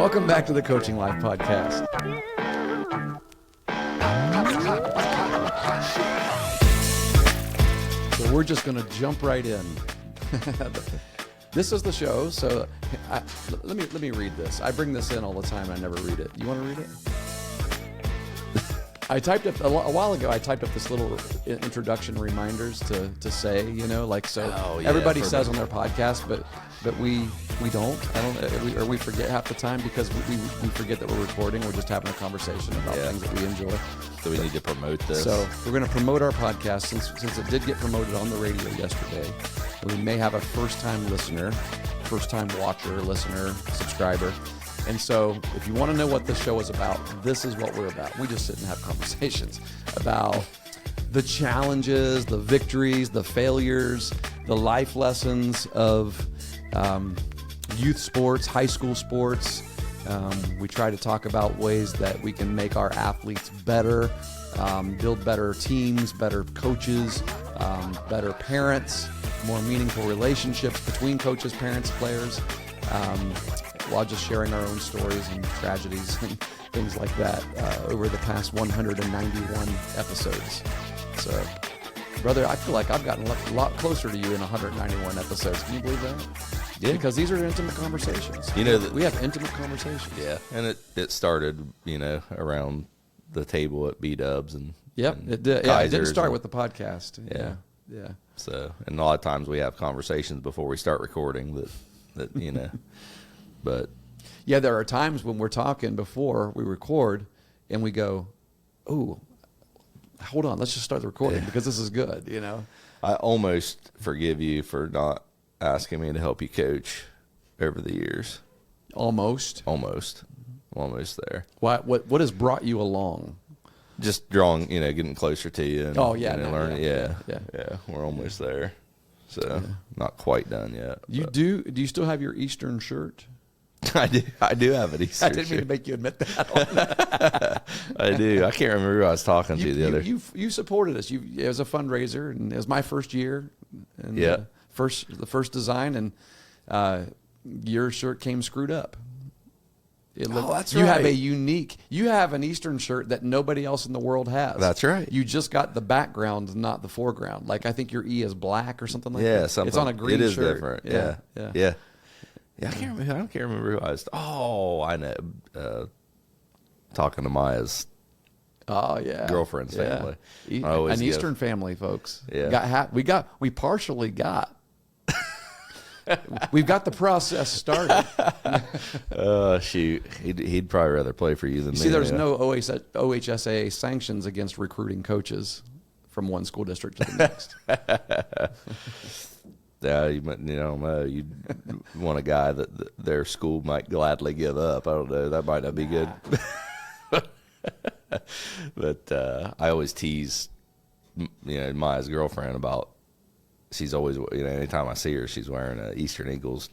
Welcome back to the Coaching Life Podcast. So we're just going to jump right in. This is the show, so let me read this. I bring this in all the time. I never read it. You want to read it? I typed up a while ago. I typed up this little introduction reminders to say, like so. Oh, yeah, everybody says on their podcast, but we don't. We forget half the time because we forget that we're recording. We're just having a conversation about things that we enjoy. So we need to promote this. So we're going to promote our podcast since it did get promoted on the radio yesterday. We may have a first-time listener, first-time watcher, listener, subscriber. And so if you want to know what this show is about, this is what we're about. We just sit and have conversations about the challenges, the victories, the failures, the life lessons of youth sports, high school sports. We try to talk about ways that we can make our athletes better, build better teams, better coaches, better parents, more meaningful relationships between coaches, parents, players, while just sharing our own stories and tragedies and things like that over the past 191 episodes. So, brother, I feel like I've gotten a lot closer to you in 191 episodes. Can you believe that? Yeah. Because these are intimate conversations. We have intimate conversations. Yeah, and it started, around the table at B-Dubs and it did. Yeah, it didn't start with the podcast. Yeah. So, and a lot of times we have conversations before we start recording that but yeah, there are times when we're talking before we record and we go, "Oh, hold on, let's just start the recording because this is good." I almost forgive you for not asking me to help you coach over the years. Almost there. What has brought you along? Just drawing, getting closer to you. And, learning. Yeah. We're almost there. So not quite done yet. Do you still have your Eastern shirt? I do have an Eastern shirt. I didn't mean to make you admit that. I do. I can't remember who I was talking to the other. You supported us. It was a fundraiser, and it was my first year. And the first design, and your shirt came screwed up. That's you right. You have an Eastern shirt that nobody else in the world has. That's right. You just got the background, not the foreground. Like I think your E is black or something like that. Yeah, something. It's on a green shirt. It is different. Yeah. I can't remember who I was. Oh, I know. Talking to Maya's girlfriend's family. An Eastern family, folks. Yeah. We partially got. We've got the process started. Shoot. He'd probably rather play for you than me. See, there's no OHSAA sanctions against recruiting coaches from one school district to the next. Yeah, you want a guy that their school might gladly give up. I don't know. That might not be good. But I always tease, Maya's girlfriend about. She's always, anytime I see her, she's wearing an Eastern Eagles.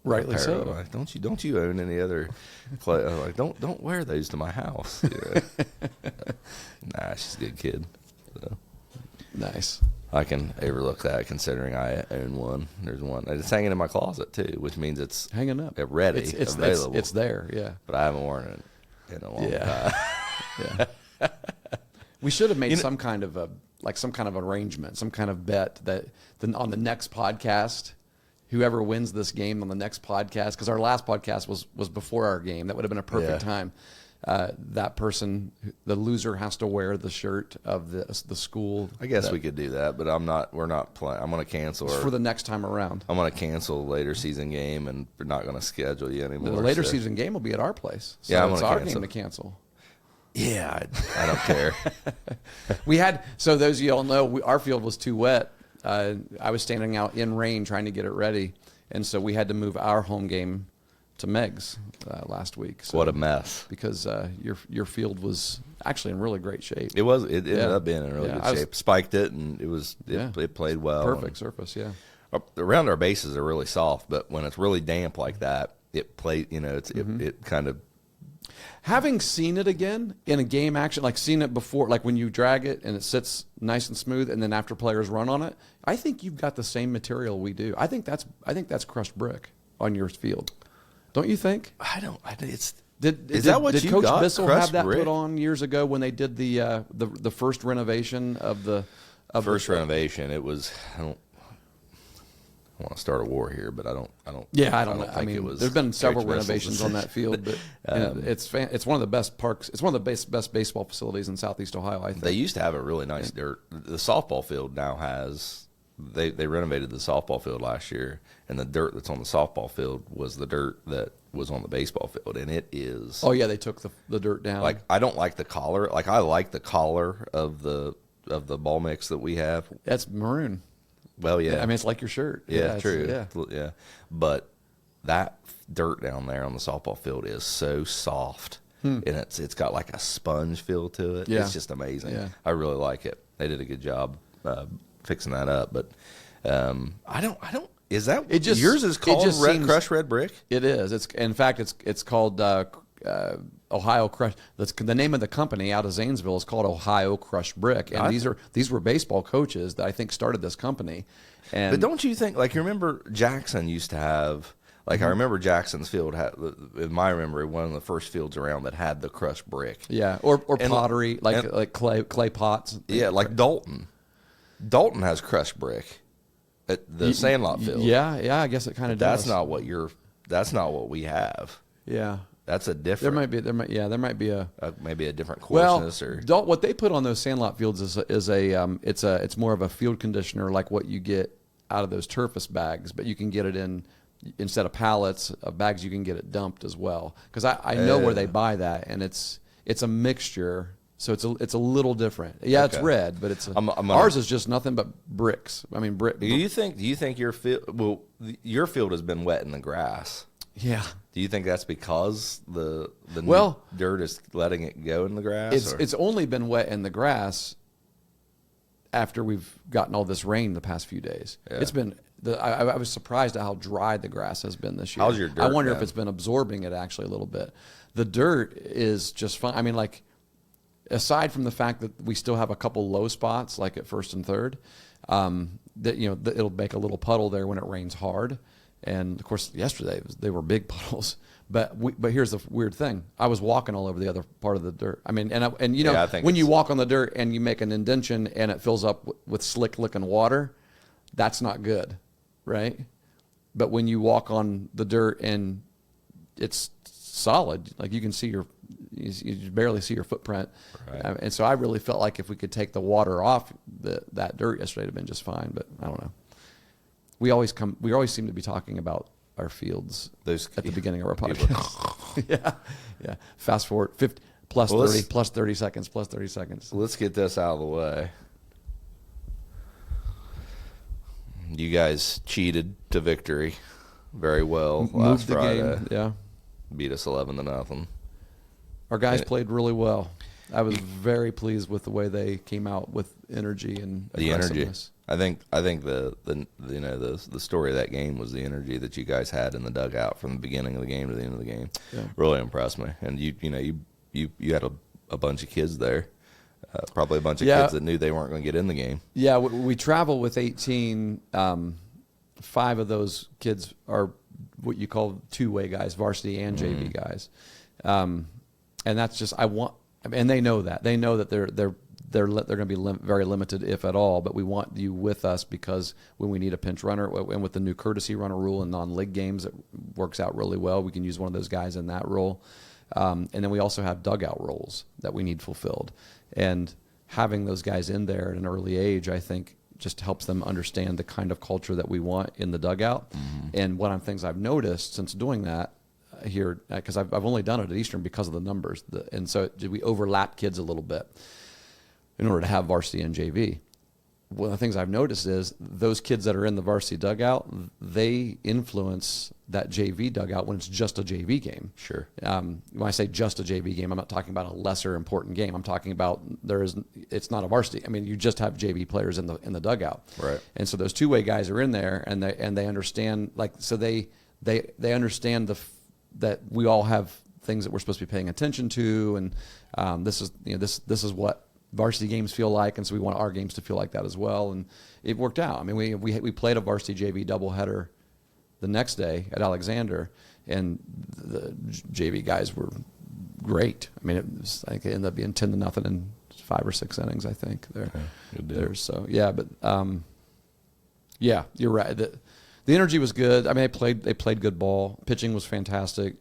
Rightly so. I'm like, don't you own any other? I'm like, don't wear those to my house. Nah, she's a good kid. So. Nice. I can overlook that considering I own one. There's one. It's hanging in my closet too, which means it's hanging up, ready, it's available. It's there, yeah. But I haven't worn it in a long time. Yeah. We should have made some kind of arrangement, some kind of bet that on the next podcast, whoever wins this game on the next podcast, because our last podcast was before our game, that would have been a perfect time. That person, the loser, has to wear the shirt of the school. I guess we could do that, but we're not playing. I'm going to cancel for the next time around. I'm going to cancel the later season game, and we're not going to schedule you anymore. The later season game will be at our place. So yeah, it's our game to cancel. Yeah, I don't care. So those of you all know, our field was too wet. I was standing out in rain trying to get it ready, and so we had to move our home game to Meg's last week. So, what a mess! Because your field was actually in really great shape. It was. It ended up being in really good shape. Spiked it, and it played well. Perfect surface. Yeah. Around our bases are really soft, but when it's really damp like that, it played. It kind of. Having seen it again in a game action, like seen it before, like when you drag it and it sits nice and smooth, and then after players run on it, I think you've got the same material we do. I think that's crushed brick on your field. Don't you think? It's Did Coach Coach Bissell have that brick? put on years ago when they did the first renovation of the renovation? It was. I don't want to start a war here, but I don't. Yeah, I don't know. think it was. There's been several Coach Bissell's renovations on that field, but it's one of the best parks. It's one of the best baseball facilities in Southeast Ohio. I think They used to have a really nice dirt. The softball field now has. They renovated the softball field last year, and the dirt that's on the softball field was the dirt that was on the baseball field, and it is. Oh yeah, they took the dirt down. Like, I don't like the collar. Like, I like the collar of the ball mix that we have. That's maroon. Well, yeah. I mean, it's like your shirt. Yeah, true. Yeah. But that dirt down there on the softball field is so soft, and it's got like a sponge feel to it. Yeah. It's just amazing. Yeah. I really like it. They did a good job fixing that up. But I don't. Is that yours is called Crushed Red Brick? It is. In fact it's called Ohio Crush. That's the name of the company out of Zanesville is called Ohio Crushed Brick, and these were baseball coaches that I think started this company. And but don't you think, like, you remember Jackson used to have, like, I remember Jackson's field had, in my memory, one of the first fields around that had the crushed brick. Yeah, or pottery, like clay pots. Yeah, like Dalton. Dalton has crushed brick at the Sandlot field. Yeah, I guess it kind of does. That's not what we have. Yeah. That's a different. There might be a maybe a different coarseness what they put on those Sandlot fields it's more of a field conditioner like what you get out of those Turfus bags, but you can get it instead of pallets of bags, you can get it dumped as well. Because I know where they buy that, and it's a mixture, so it's a little different. Yeah, okay. It's red, but ours is just nothing but bricks. I mean, brick. Do you think your field? Well, your field has been wet in the grass. Yeah. Do you think that's because the dirt is letting it go in the grass? It's only been wet in the grass after we've gotten all this rain the past few days. Yeah. It's been I was surprised at how dry the grass has been this year. How's your dirt? I wonder if it's been absorbing it actually a little bit. The dirt is just fine. I mean, like, aside from the fact that we still have a couple low spots, like at first and third, that it'll make a little puddle there when it rains hard. And of course, yesterday they were big puddles. But here's the weird thing: I was walking all over the other part of the dirt. I mean, when you walk on the dirt and you make an indentation and it fills up with slick looking water, that's not good, right? But when you walk on the dirt and it's solid, like you can see you barely see your footprint, right. And so I really felt like if we could take the water off that dirt yesterday, it'd have been just fine. But I don't know. We always seem to be talking about our fields at the beginning of our podcast. Yeah. Fast forward 50 plus 30 seconds. Let's get this out of the way. You guys cheated to victory very well last Friday. Game, yeah. Beat us 11-0. Our guys played really well. I was very pleased with the way they came out with energy and aggressiveness. I think the story of that game was the energy that you guys had in the dugout from the beginning of the game to the end of the game. Yeah. Really impressed me. And you had a bunch of kids there, probably a bunch of kids that knew they weren't going to get in the game. Yeah, we travel with 18. 5 of those kids are what you call two-way guys, varsity and JV guys, and that's just and they know that. They know that they're going to be very limited, if at all. But we want you with us because when we need a pinch runner, and with the new courtesy runner rule in non-league games, it works out really well. We can use one of those guys in that role, and then we also have dugout roles that we need fulfilled. And having those guys in there at an early age, I think, just helps them understand the kind of culture that we want in the dugout. Mm-hmm. And one of the things I've noticed since doing that here, because I've only done it at Eastern because of the numbers, and so we overlap kids a little bit in order to have varsity and JV. One of the things I've noticed is those kids that are in the varsity dugout, they influence that JV dugout when it's just a JV game. Sure. When I say just a JV game, I'm not talking about a lesser important game. I'm talking about it's not a varsity. I mean, you just have JV players in the dugout. Right. And so those two-way guys are in there, and they understand, like, so they understand that we all have things that we're supposed to be paying attention to, and this is what varsity games feel like, and so we want our games to feel like that as well. And it worked out. I mean, we played a varsity JV doubleheader the next day at Alexander, and the JV guys were great. I mean, I think it ended up being 10-0 in 5 or 6 innings. I think there. So but yeah, you're right. The energy was good. I mean, they played good ball. Pitching was fantastic.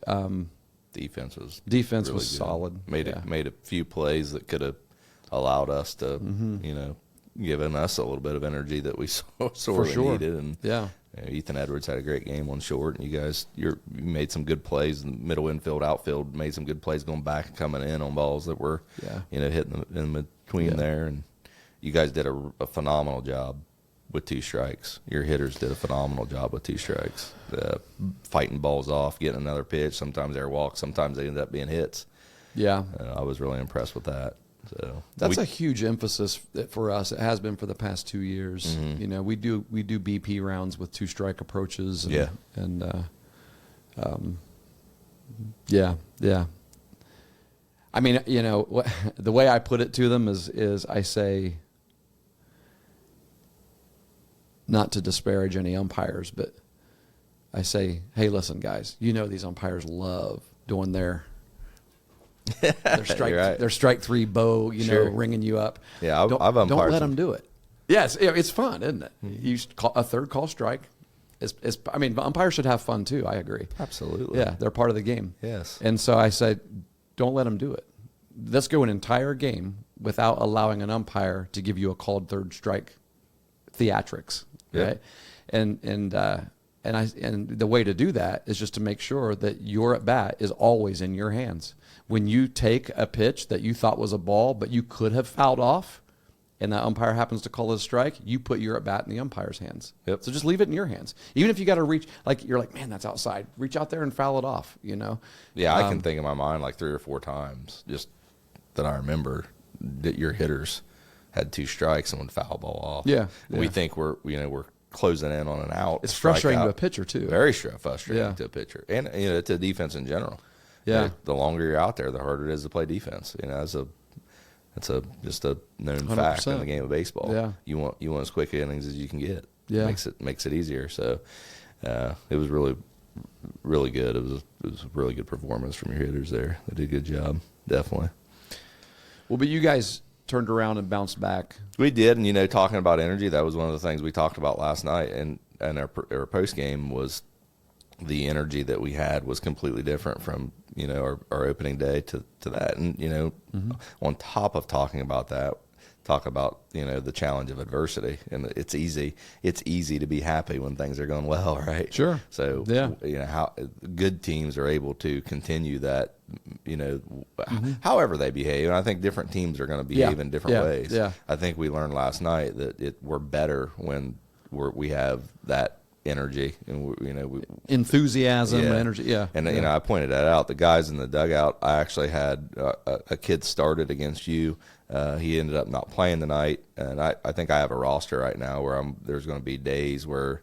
Defense was really good. Solid. Made a few plays that could have allowed us to, given us a little bit of energy that we sorely needed. And Ethan Edwards had a great game on short, and you made some good plays in the middle infield, outfield, made some good plays going back and coming in on balls that were, hitting in between there. And you guys did a phenomenal job with 2 strikes. Your hitters did a phenomenal job with 2 strikes, fighting balls off, getting another pitch. Sometimes they're walks, sometimes they end up being hits. Yeah, I was really impressed with that. So that's a huge emphasis for us. It has been for the past 2 years. Mm-hmm. We do BP rounds with 2 strike approaches. And I mean, the way I put it to them is I say, not to disparage any umpires, but I say, hey, listen, guys, these umpires love doing their strike 3 bow, ringing you up. Yeah, I've umpired. Don't let them do it. Yes, it's fun, isn't it? Mm-hmm. You call a third call strike. I mean, umpires should have fun too. I agree. Absolutely. Yeah, they're part of the game. Yes. And so I said, don't let them do it. Let's go an entire game without allowing an umpire to give you a called third strike theatrics. Right. And the way to do that is just to make sure that your at bat is always in your hands. When you take a pitch that you thought was a ball, but you could have fouled off, and the umpire happens to call it a strike, you put your at bat in the umpire's hands. Yep. So just leave it in your hands. Even if you got to reach, you're like, man, that's outside. Reach out there and foul it off. Yeah, I can think in my mind 3 or 4 times just that I remember that your hitters had 2 strikes and would foul ball off. Yeah. We think we're closing in on an out. It's frustrating to a pitcher too. Very frustrating to a pitcher, and to defense in general. Yeah. The longer you're out there, the harder it is to play defense. It's just a known 100%. Fact in the game of baseball. Yeah. You want as quick innings as you can get. Yeah. Makes it easier. So it was really, really good. It was a really good performance from your hitters there. They did a good job, definitely. Well, but you guys turned around and bounced back. We did, and talking about energy, that was one of the things we talked about last night, and our post game was the energy that we had was completely different from our opening day to that, and mm-hmm. on top of talking about that, talk about the challenge of adversity, and it's easy to be happy when things are going well, right? Sure. So how good teams are able to continue that, mm-hmm. however they behave, and I think different teams are going to behave in different ways. Yeah. I think we learned last night that we're better when we have that energy and enthusiasm and energy. And I pointed that out. The guys in the dugout, I actually had a kid started against you. He ended up not playing tonight, and I think I have a roster right now where there's going to be days where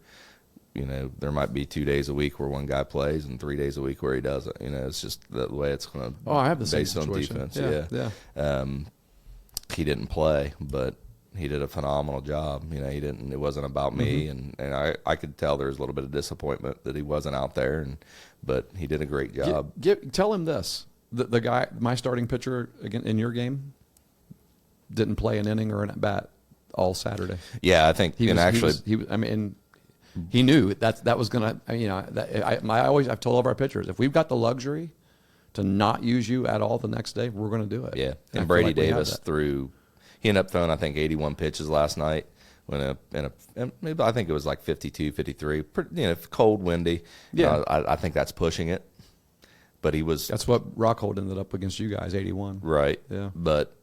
there might be 2 days a week where one guy plays and 3 days a week where he doesn't. It's just the way it's going to. Oh, I have the same based situation. On defense. Yeah. He didn't play, but he did a phenomenal job. He didn't. It wasn't about me, mm-hmm. and I could tell there was a little bit of disappointment that he wasn't out there, but he did a great job. Tell him this: the guy, my starting pitcher again in your game, didn't play an inning or an at bat all Saturday. Yeah, I think he knew that was gonna. I've told all of our pitchers, if we've got the luxury to not use you at all the next day, we're going to do it. Yeah, and Brady Davis he ended up throwing, I think, 81 pitches last night. Maybe I think it was 52, 53. Cold, windy. Yeah, I think that's pushing it. But he was. That's what Rockhold ended up against you guys, 81. Right. Yeah. But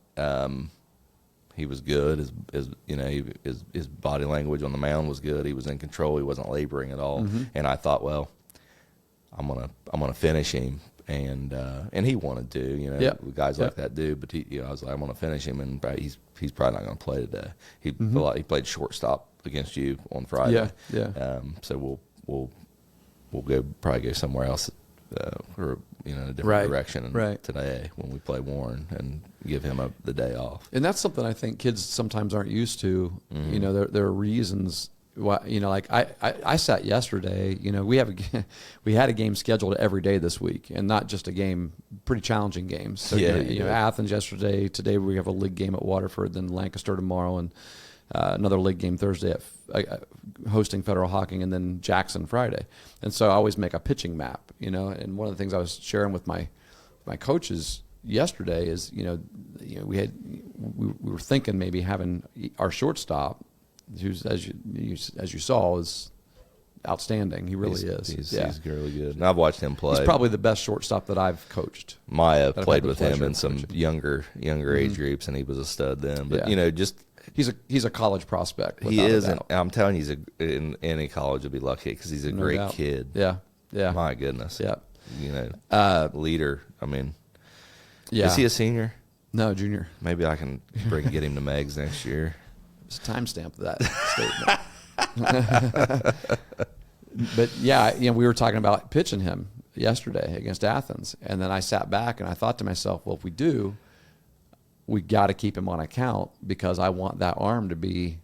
he was good. His body language on the mound was good. He was in control. He wasn't laboring at all. Mm-hmm. And I thought, well, I'm gonna finish him. And he wanted to, guys like that do. But I was like, I'm going to finish him, and he's probably not going to play today. He played shortstop against you on Friday. Yeah. So we'll probably go somewhere else, or a different direction today when we play Warren and give him the day off. And that's something I think kids sometimes aren't used to. Mm-hmm. There are reasons. like I sat yesterday, we had a game scheduled every day this week, and not just a game, pretty challenging games. So, Athens yesterday, today we have a league game at Waterford, then Lancaster tomorrow, and another league game Thursday at hosting Federal Hocking, and then Jackson Friday. And so I always make a pitching map, and one of the things I was sharing with my coaches yesterday is, we were thinking maybe having our shortstop, who's as you saw is outstanding. He really is. He's really good. And I've watched him play. He's probably the best shortstop that I've coached. Maya played with him in some younger age groups, and he was a stud then. But he's a college prospect. He is, and I'm telling you, in any college will be lucky because he's a great kid. Yeah. My goodness. Yeah. Leader. I mean, is he a senior? No, junior. Maybe I can get him to Megs next year. Just timestamp that statement. But we were talking about pitching him yesterday against Athens, and then I sat back and I thought to myself, well, if we do, we got to keep him on account because I want that arm to be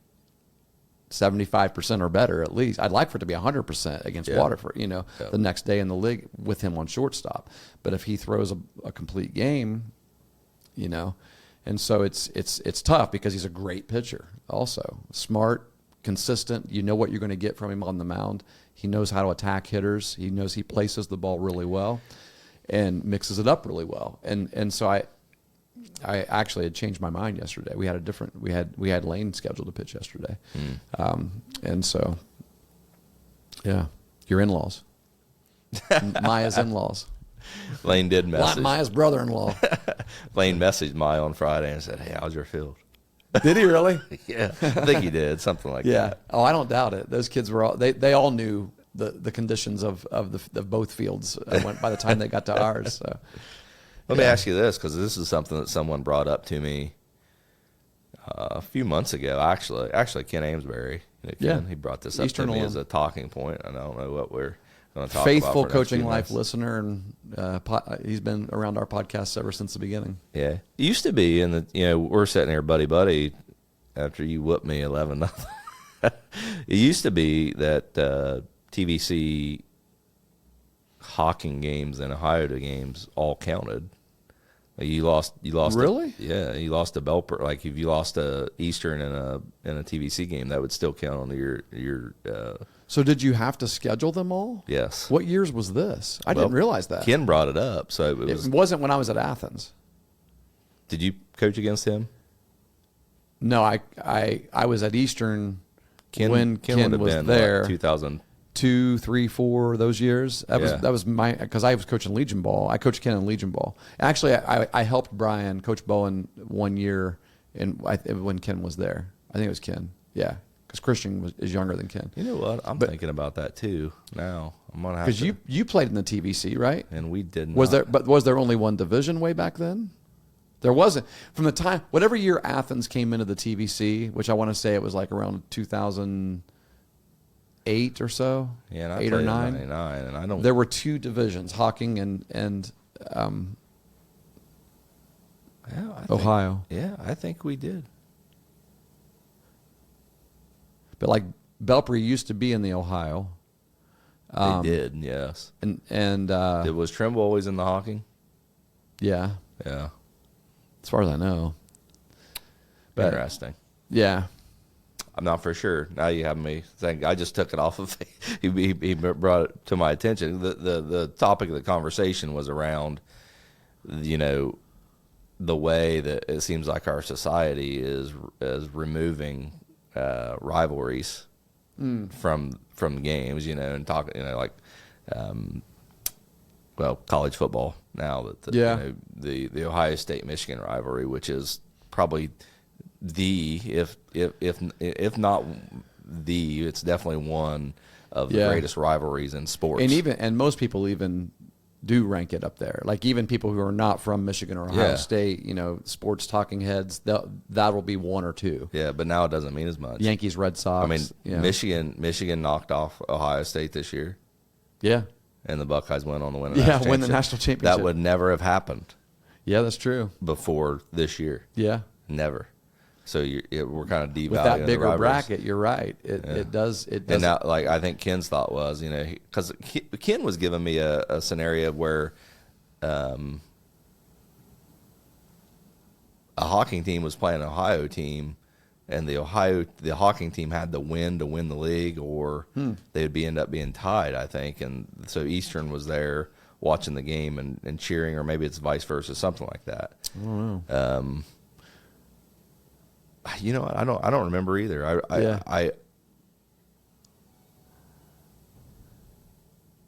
75% or better at least. I'd like for it to be 100% against Waterford, the next day in the league with him on shortstop. But if he throws a complete game, and so it's tough because he's a great pitcher also. Smart, consistent. You know what you're going to get from him on the mound. He knows how to attack hitters. He knows he places the ball really well and mixes it up really well. And so I actually had changed my mind yesterday. We had Lane scheduled to pitch yesterday. And so, your in-laws. Maya's in-laws. Lane did message. Maya's brother-in-law. Lane messaged Maya on Friday and said, "Hey, how's your field?" Did he really? Yeah, I think he did, something like that. Yeah. Oh, I don't doubt it. Those kids were all they all knew the conditions of both fields by the time they got to ours. So. Let me ask you this, because this is something that someone brought up to me a few months ago. Actually, Ken Amesbury. He brought this up to me as a talking point, and I don't know what we're going to talk about. Faithful Coaching Life listener, and he's been around our podcast ever since the beginning. Yeah, it used to be, we're sitting here, buddy, after you whooped me 11-0. It used to be that TVC Hocking games and Ohio games all counted. You lost. Really? You lost to Belper. Like if you lost to Eastern in a TVC game, that would still count on your. So did you have to schedule them all? Yes. What years was this? I didn't realize that. Ken brought it up, so it wasn't when I was at Athens. Did you coach against him? No, I was at Eastern when Ken would have was been there. 2002, 3, 4 those years. That was my, because I was coaching Legion Ball. I coached Ken in Legion Ball. Actually, I helped Brian coach Bowen 1 year when Ken was there. I think it was Ken. Yeah, because Christian is younger than Ken. You know what? I'm thinking about that too now. I'm gonna have to. Because you played in the TVC, right? And we did not. Was there only one division way back then? There wasn't. From the time, whatever year Athens came into the TVC, which I want to say it was like around 2008 or so. Yeah, and 8 or 9. 99, and I don't. There were two divisions, Hocking and Ohio. I think we did. But like Belpre used to be in the Ohio. They did, yes. And was Trimble always in the Hocking? Yeah. Yeah. As far as I know. But, interesting. Yeah. I'm not for sure. Now you have me saying I just took it off of. He brought it to my attention. The topic of the conversation was around, the way that it seems like our society is removing rivalries from games, and talking, college football now that the Ohio State Michigan rivalry, which is probably if not the, it's definitely one of the greatest rivalries in sports. And most people even do rank it up there. Like even people who are not from Michigan or Ohio State, sports talking heads, that will be 1 or 2. Yeah, but now it doesn't mean as much. Yankees, Red Sox. I mean, Michigan knocked off Ohio State this year. Yeah. And the Buckeyes went on to win the national championship. win the national championship. That would never have happened. Yeah, that's true. Before this year. Yeah. Never. So we're kind of devaluing with that bigger the rivals. bracket. You're right. It does. It does. And now, like I think Ken's thought was, because Ken was giving me a scenario where a Hawking team was playing an Ohio team, and the Hawking team had the win to win the league, or they would end up being tied, I think. And so Eastern was there watching the game and cheering, or maybe it's vice versa, something like that. I don't know. I don't remember either.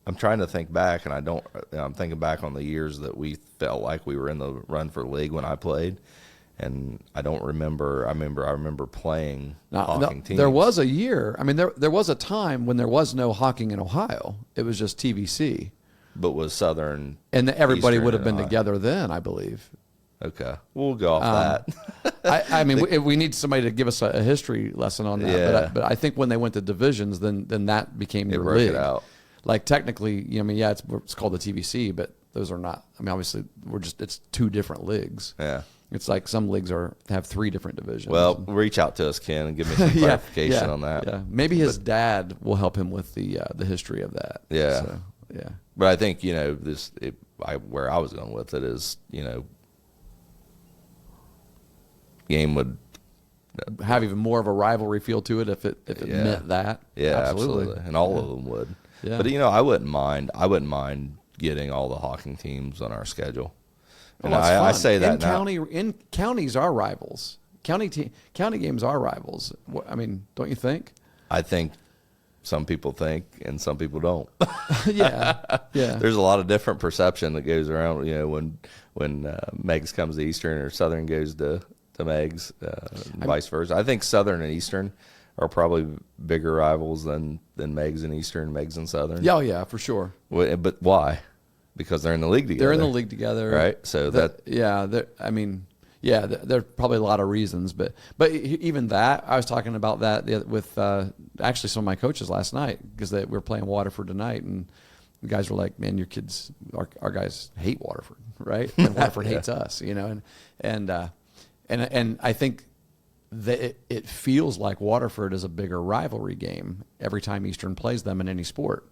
I'm trying to think back, and I'm thinking back on the years that we felt like we were in the run for league when I played, and I don't remember. I remember playing Hawking teams. There was a year. I mean, there was a time when there was no Hawking in Ohio. It was just TVC. But was Southern, and everybody Eastern, would have and been Ohio. Together then, I belied. Okay, we'll go off that. I mean, we need somebody to give us a history lesson on that. Yeah. But I think when they went to divisions, then that became their broke league. it out. Like technically, it's called the TVC, but those are not. I mean, obviously, it's two different leagues. Yeah. It's like some leagues have three different divisions. Well, reach out to us, Ken, and give me some clarification on that. Yeah, maybe his dad will help him with the history of that. Yeah. So, yeah. But I think where I was going with it is game would have even more of a rivalry feel to it if it meant that. Yeah, absolutely. And all of them would. Yeah. But I wouldn't mind getting all the Hawking teams on our schedule. And I say that in counties are rivals. County games are rivals. I mean, don't you think? I think some people think, and some people don't. Yeah. There's a lot of different perception that goes around. When Megs comes to Eastern or Southern goes to Megs, vice versa. I think Southern and Eastern are probably bigger rivals than Megs and Eastern, Megs and Southern. Yeah, yeah, for sure. But why? Because they're in the league together. They're in the league together, right? So there's probably a lot of reasons, but even that, I was talking about that with actually some of my coaches last night because we were playing Waterford tonight, and the guys were like, "Man, your kids, our guys hate Waterford, right? And Waterford hates us, and I think that it feels like Waterford is a bigger rivalry game every time Eastern plays them in any sport,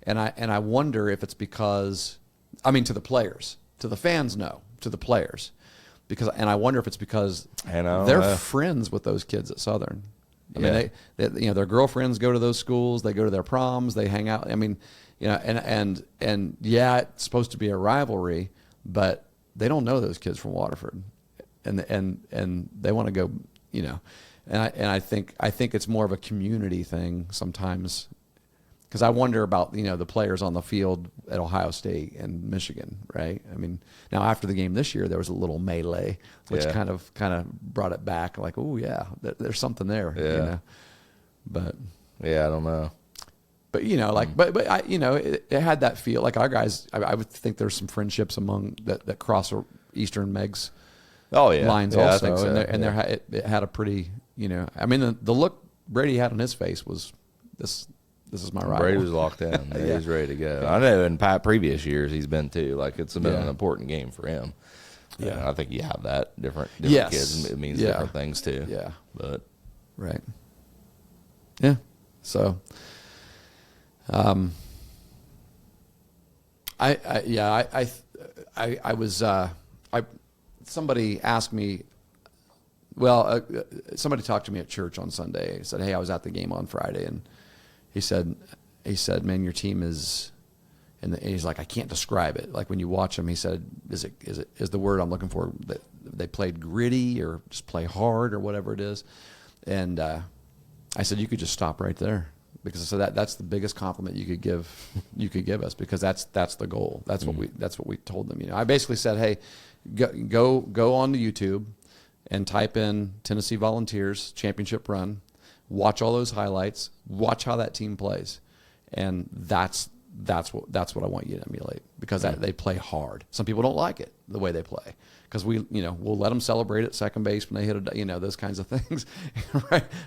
and I wonder if it's because, I mean, to the players, to the fans, no, to the players. And I wonder if it's because they're friends with those kids at Southern. I mean, they their girlfriends go to those schools, they go to their proms, they hang out. I mean, and it's supposed to be a rivalry, but they don't know those kids from Waterford, and they want to go, and I think it's more of a community thing sometimes. Because I wonder about the players on the field at Ohio State and Michigan, right? I mean, now after the game this year, there was a little melee, which kind of brought it back. Like, oh yeah, there's something there. Yeah. But I don't know. But but I, it had that feel. Like our guys, I would think there's some friendships among that cross Eastern Megs. Oh yeah, lines yeah, also, I think so. it had a pretty I mean the look Brady had on his face was this. This is my rival. Brady was locked in. He was ready to go. I know in previous years he's been too. Like it's been an important game for him. Yeah, and I think you have that different kids. It means different things too. Yeah, but right. Yeah. So, I was somebody asked me. Well, somebody talked to me at church on Sunday. He said, "Hey, I was at the game on Friday," and he said, "Man, your team is," and he's like, "I can't describe it. Like when you watch them," he said, "Is the word I'm looking for that they played gritty or just play hard or whatever it is?" And I said, "You could just stop right there," because I said that's the biggest compliment you could give us, because that's the goal. That's what we told them. I basically said, "Hey, go on to YouTube and type in Tennessee Volunteers championship run." Watch all those highlights. Watch how that team plays, and that's what I want you to emulate, because they play hard. Some people don't like it the way they play, because we'll let them celebrate at second base when they hit those kinds of things,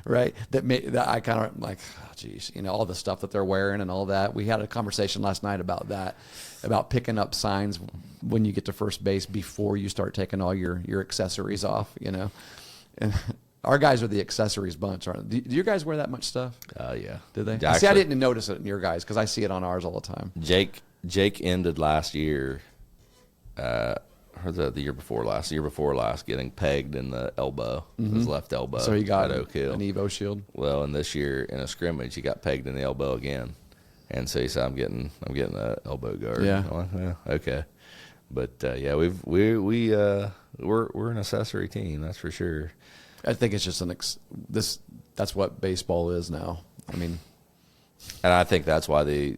right? That I kind of like, oh, geez, all the stuff that they're wearing and all that. We had a conversation last night about that, about picking up signs when you get to first base before you start taking all your accessories off, and. Our guys are the accessories bunch, aren't they? Do your guys wear that much stuff? Yeah. Did they? Actually, See, I didn't notice it in your guys because I see it on ours all the time. Jake ended last year, or the year before last, getting pegged in the elbow, his left elbow. So he got at Oak Hill. an Evo shield. Well, and this year in a scrimmage, he got pegged in the elbow again, and so he said, "I'm getting an elbow guard." Yeah. I'm like, yeah, okay. But yeah, we're an accessory team, that's for sure. I think it's just that's what baseball is now. I mean, And I think that's why you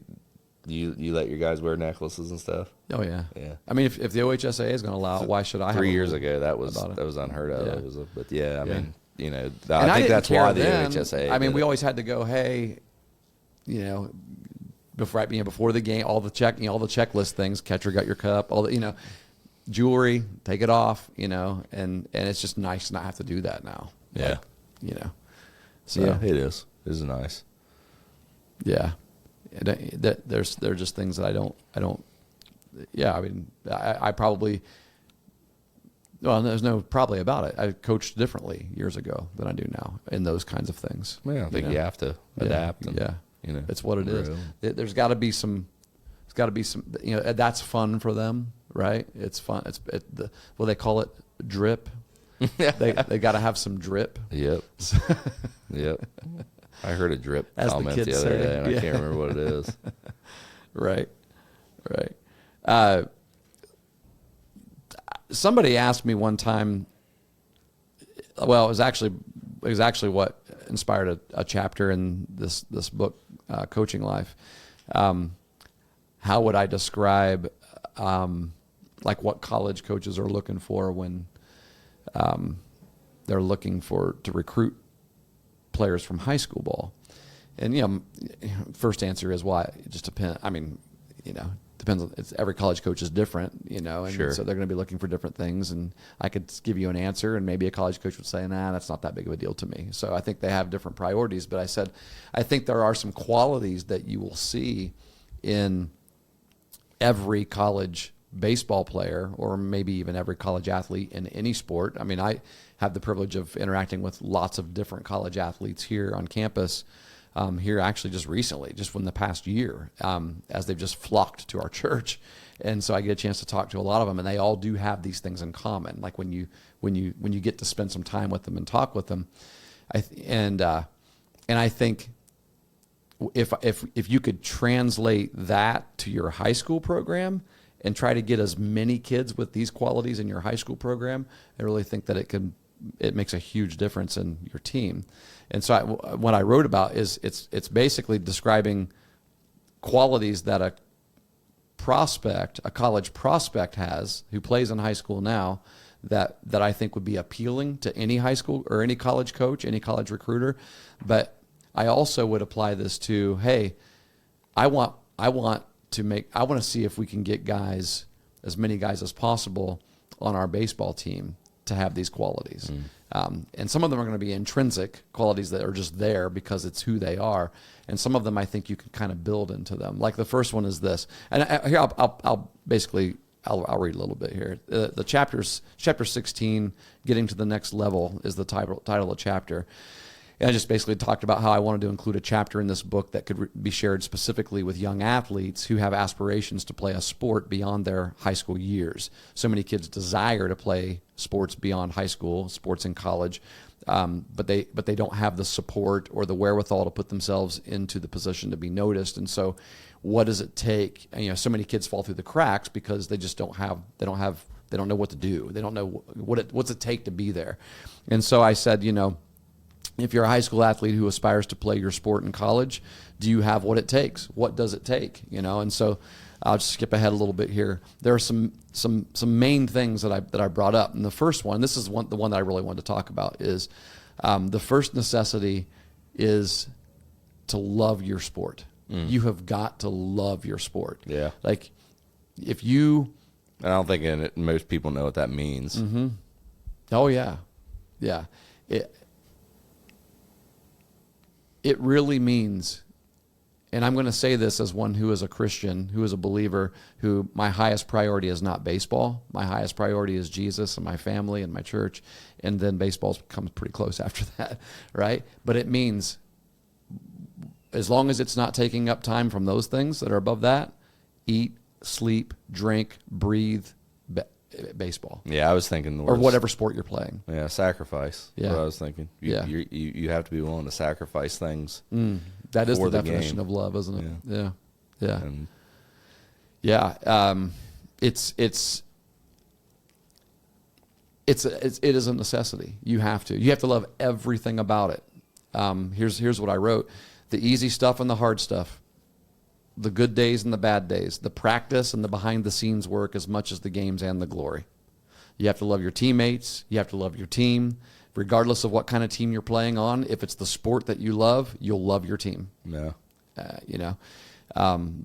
let your guys wear necklaces and stuff. oh yeah. Yeah. I mean, if the OHSA is going to allow it, why should I? 3 have a years rule ago, that was about it? unheard of. Yeah. It was but yeah, I mean, And I I think didn't that's care why the then. OHSA. I mean, did we it. always had to go, hey, before the game, all the checklist things. Catcher got your cup, all the jewelry, take it off, and it's just nice to not have to do that now. Yeah. So Yeah, it is. It is nice. yeah, there's just things that I don't. Yeah, I mean, I probably. Well, there's no probably about it. I coached differently years ago than I do now in those kinds of things. Yeah, I think you have to adapt. And, Yeah, it's what it is. grow. There's got to be some. It's got to be some. That's fun for them, right? It's fun. Well, they call it drip. they got to have some drip. Yep. Yep. I heard a drip As the comment kids the other say. day, and Yeah. I can't remember what it is. Right. Somebody asked me one time. Well, it was actually what inspired a chapter in this book, Coaching Life. How would I describe like what college coaches are looking for when they're looking to recruit players from high school ball? And first answer is why it just depends. I mean, depends on every college coach is different, and Sure. so they're going to be looking for different things. And I could give you an answer, and maybe a college coach would say, "Nah, that's not that big of a deal to me." So I think they have different priorities. But I said, I think there are some qualities that you will see in every college baseball player, or maybe even every college athlete in any sport. I mean, I have the privilege of interacting with lots of different college athletes here on campus. Here actually just recently, just within the past year, as they've just flocked to our church. And so I get a chance to talk to a lot of them, and they all do have these things in common. Like when you get to spend some time with them and talk with them, and I think if you could translate that to your high school program and try to get as many kids with these qualities in your high school program, I really think that it makes a huge difference in your team. And so what I wrote about is it's basically describing qualities that a college prospect has who plays in high school now that I think would be appealing to any high school or any college coach, any college recruiter. But I also would apply this to, hey, I want to see if we can get as many guys as possible on our baseball team to have these qualities. And some of them are going to be intrinsic qualities that are just there because it's who they are. And some of them I think you can kind of build into them. Like the first one is this. And here I'll read a little bit here. The chapter 16, Getting to the Next Level, is the title of the chapter. And I just basically talked about how I wanted to include a chapter in this book that could be shared specifically with young athletes who have aspirations to play a sport beyond their high school years. So many kids desire to play sports beyond high school, sports in college, but they don't have the support or the wherewithal to put themselves into the position to be noticed. And so, what does it take? And, so many kids fall through the cracks because they just don't know what to do. They don't know what's it take to be there. And so I said, if you're a high school athlete who aspires to play your sport in college, do you have what it takes? What does it take? And so I'll just skip ahead a little bit here. There are some main things that I brought up. And the first one, this is the one that I really wanted to talk about, is the first necessity is to love your sport. You have got to love your sport. Yeah. Like if you... I don't think most people know what that means. Mm-hmm. Oh, yeah. Yeah. It really means and I'm going to say this as one who is a Christian, who is a believer, who my highest priority is not baseball. My highest priority is Jesus and my family and my church, and then baseball comes pretty close after that, right? But it means as long as it's not taking up time from those things that are above that, eat, sleep, drink, breathe, baseball. Yeah, I was thinking the or whatever sport you're playing. Yeah, sacrifice. Yeah. What I was thinking. You have to be willing to sacrifice things. That is the the definition game. of love, isn't it? Yeah. Yeah. And Yeah. It is a necessity. You have to love everything about it. Here's what I wrote: the easy stuff and the hard stuff, the good days and the bad days, the practice and the behind the scenes work as much as the games and the glory. You have to love your teammates. You have to love your team, regardless of what kind of team you're playing on. If it's the sport that you love, you'll love your team. yeah.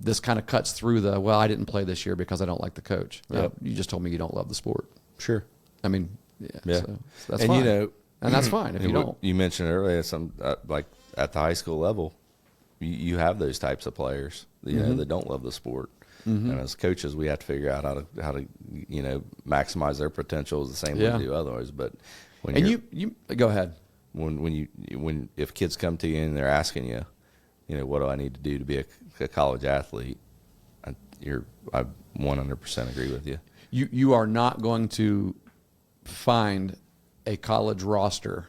This kind of cuts through well, I didn't play this year because I don't like the coach. Yep. You just told me you don't love the sport. Sure. I mean, Yeah. So that's And fine. you know, and that's fine if you don't. You mentioned earlier, some like at the high school level, you have those types of players, you know, that don't love the sport. And as coaches, we have to figure out how to maximize their potential the same way we do others. But when you go ahead. When if kids come to you and they're asking you, what do I need to do to be a college athlete? I 100% agree with you. You are not going to find a college roster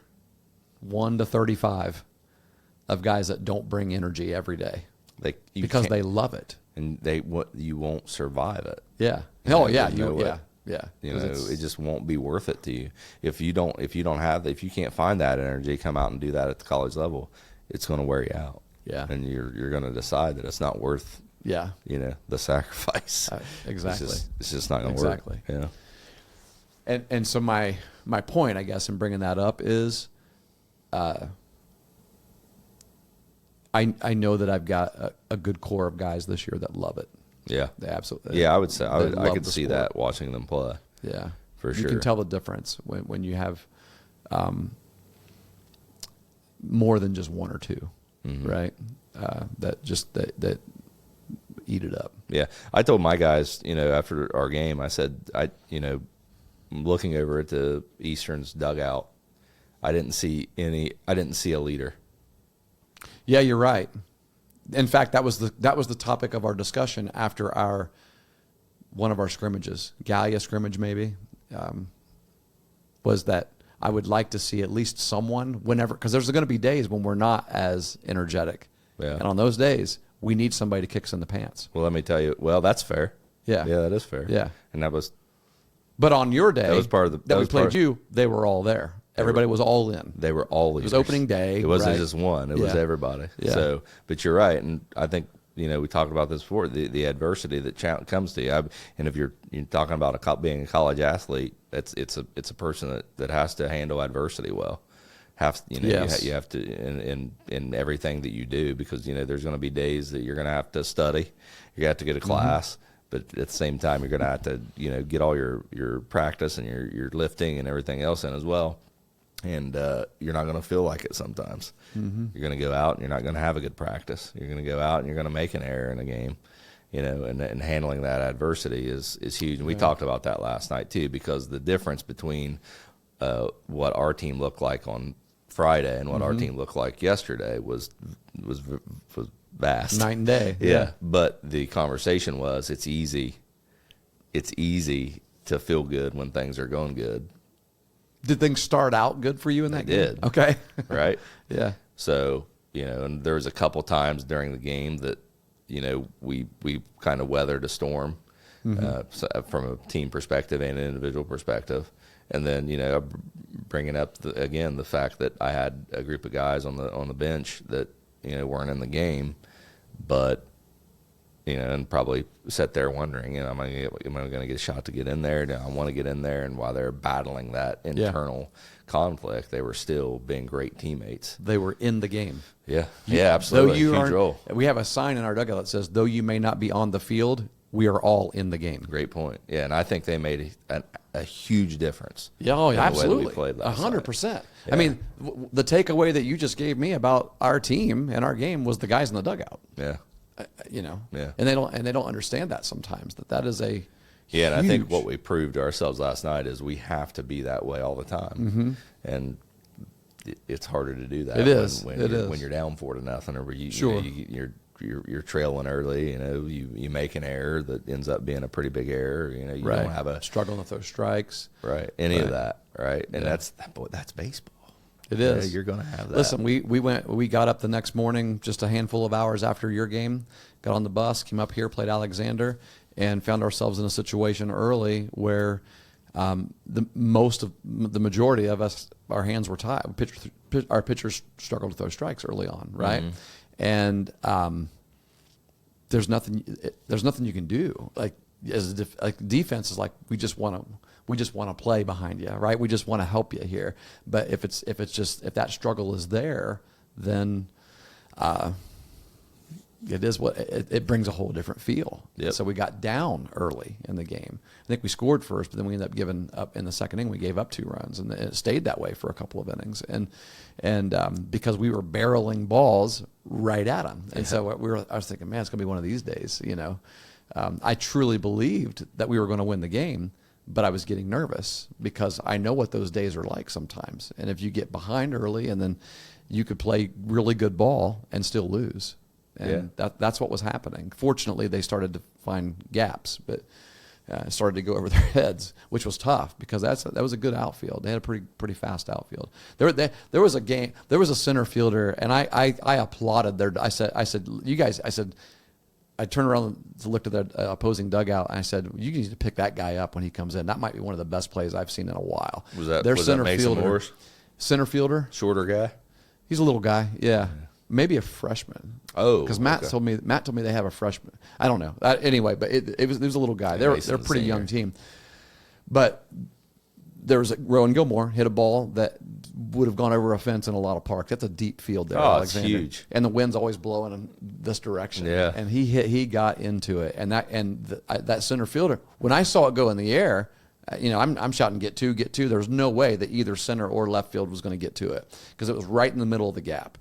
1 to 35 of guys that don't bring energy every day because they love it, and you won't survive it. Yeah. Yeah. It just won't be worth it to you if you can't find that energy, come out and do that at the college level. It's going to wear you out. Yeah. And you're going to decide that it's not worth. Yeah. The sacrifice. Exactly. It's just not going to work. Exactly. Yeah. And so my point, I guess, in bringing that up is, I know that I've got a good core of guys this year that love it. Yeah. They absolutely. Yeah, I would say I could see sport. that watching them play. Yeah, for sure. You can tell the difference when you have more than just one or two, right? That eat it up. Yeah, I told my guys, after our game, I said, looking over at the Eastern's dugout, I didn't see a leader. Yeah, you're right. In fact, that was the topic of our discussion after one of our scrimmages, Gallia scrimmage maybe, was that I would like to see at least someone whenever, because there's going to be days when we're not as energetic. Yeah. And on those days, we need somebody to kick us in the pants. Well, let me tell you. Well, that's fair. Yeah. Yeah, that is fair. Yeah. And that was. But on your day, that was part of the. That we played you. They were all there. Everybody was all in. They were all leaders. It was opening day. It wasn't right? just one. It was everybody. Yeah. So, but you're right, and I think we talked about this before. The adversity that comes to you, and if you're talking about being a college athlete, it's a person that has to handle adversity well. Yes. You have to in everything that you do, because there's going to be days that you're going to have to study. You're going to have to get a class. But at the same time, you're going to have to, get all your practice and your lifting and everything else in as well. And you're not going to feel like it sometimes. You're going to go out and you're not going to have a good practice. You're going to go out and you're going to make an error in a game, and handling that adversity is huge. And we talked about that last night too, because the difference between what our team looked like on Friday and what our team looked like yesterday was vast. Night and day. Yeah. But the conversation was, it's easy to feel good when things are going good. Did things start out good for you in that game? Did. Okay. Right? Yeah. So, and there was a couple times during the game that, we kind of weathered a storm from a team perspective and an individual perspective. And then, bringing up the fact that I had a group of guys on the bench that, weren't in the game, but, and probably sat there wondering, am I going to get a shot to get in there? Do I want to get in there? And while they're battling that internal conflict, they were still being great teammates. They were in the game. Yeah. Yeah, absolutely. Huge role. We have a sign in our dugout that says, though you may not be on the field, we are all in the game. Great point. Yeah, and I think they made a huge difference. Yeah, absolutely. We played last 100%. night. I mean, the takeaway that you just gave me about our team and our game was the guys in the dugout. Yeah. Yeah. and they don't understand that sometimes that is a Yeah, and I think huge- what we proved to ourselves last night is we have to be that way all the time, and it's harder to do that. It is. when It you're, is. when you're down 4-0, or Sure. you're trailing early. You make an error that ends up being a pretty big error. You right. don't have a struggling to throw strikes. any of Right. that, right? And Yeah. that's baseball. It is. You're going to have that. Listen, we got up the next morning just a handful of hours after your game, got on the bus, came up here, played Alexander, and found ourselves in a situation early where the majority of us, our hands were tied. Our pitchers struggled to throw strikes early on, right? And there's nothing you can do. Like defense is like we just want to play behind you, right? We just want to help you here. But if that struggle is there, then it brings a whole different feel. Yep. So we got down early in the game. I think we scored first, but then we ended up giving up in the second inning. We gave up 2 runs, and it stayed that way for a couple of innings. And because we were barreling balls right at them, and so I was thinking, man, it's going to be one of these days. I truly believed that we were going to win the game, but I was getting nervous because I know what those days are like sometimes. And if you get behind early, and then you could play really good ball and still lose. And that's what was happening. Fortunately, they started to find gaps, but it started to go over their heads, which was tough because that was a good outfield. They had a pretty fast outfield. There was a game. There was a center fielder, and I applauded I said, you guys. I turned around to look at the opposing dugout, and I said, you need to pick that guy up when he comes in. That might be one of the best plays I've seen in a while. Was that center Mason fielder? Morris? Center fielder, Shorter guy. he's a little guy. Yeah. Maybe a freshman. Oh, because Matt told me they have a freshman. I don't know. Anyway, but it was a little guy. They're a pretty young team. But there was Rowan Gilmore hit a ball that would have gone over a fence in a lot of parks. That's a deep field there. Oh, it's huge. And the wind's always blowing in this direction. Yeah. And he got into it. And that center fielder, when I saw it go in the air, I'm shouting get two. There's no way that either center or left field was going to get to it because it was right in the middle of the gap.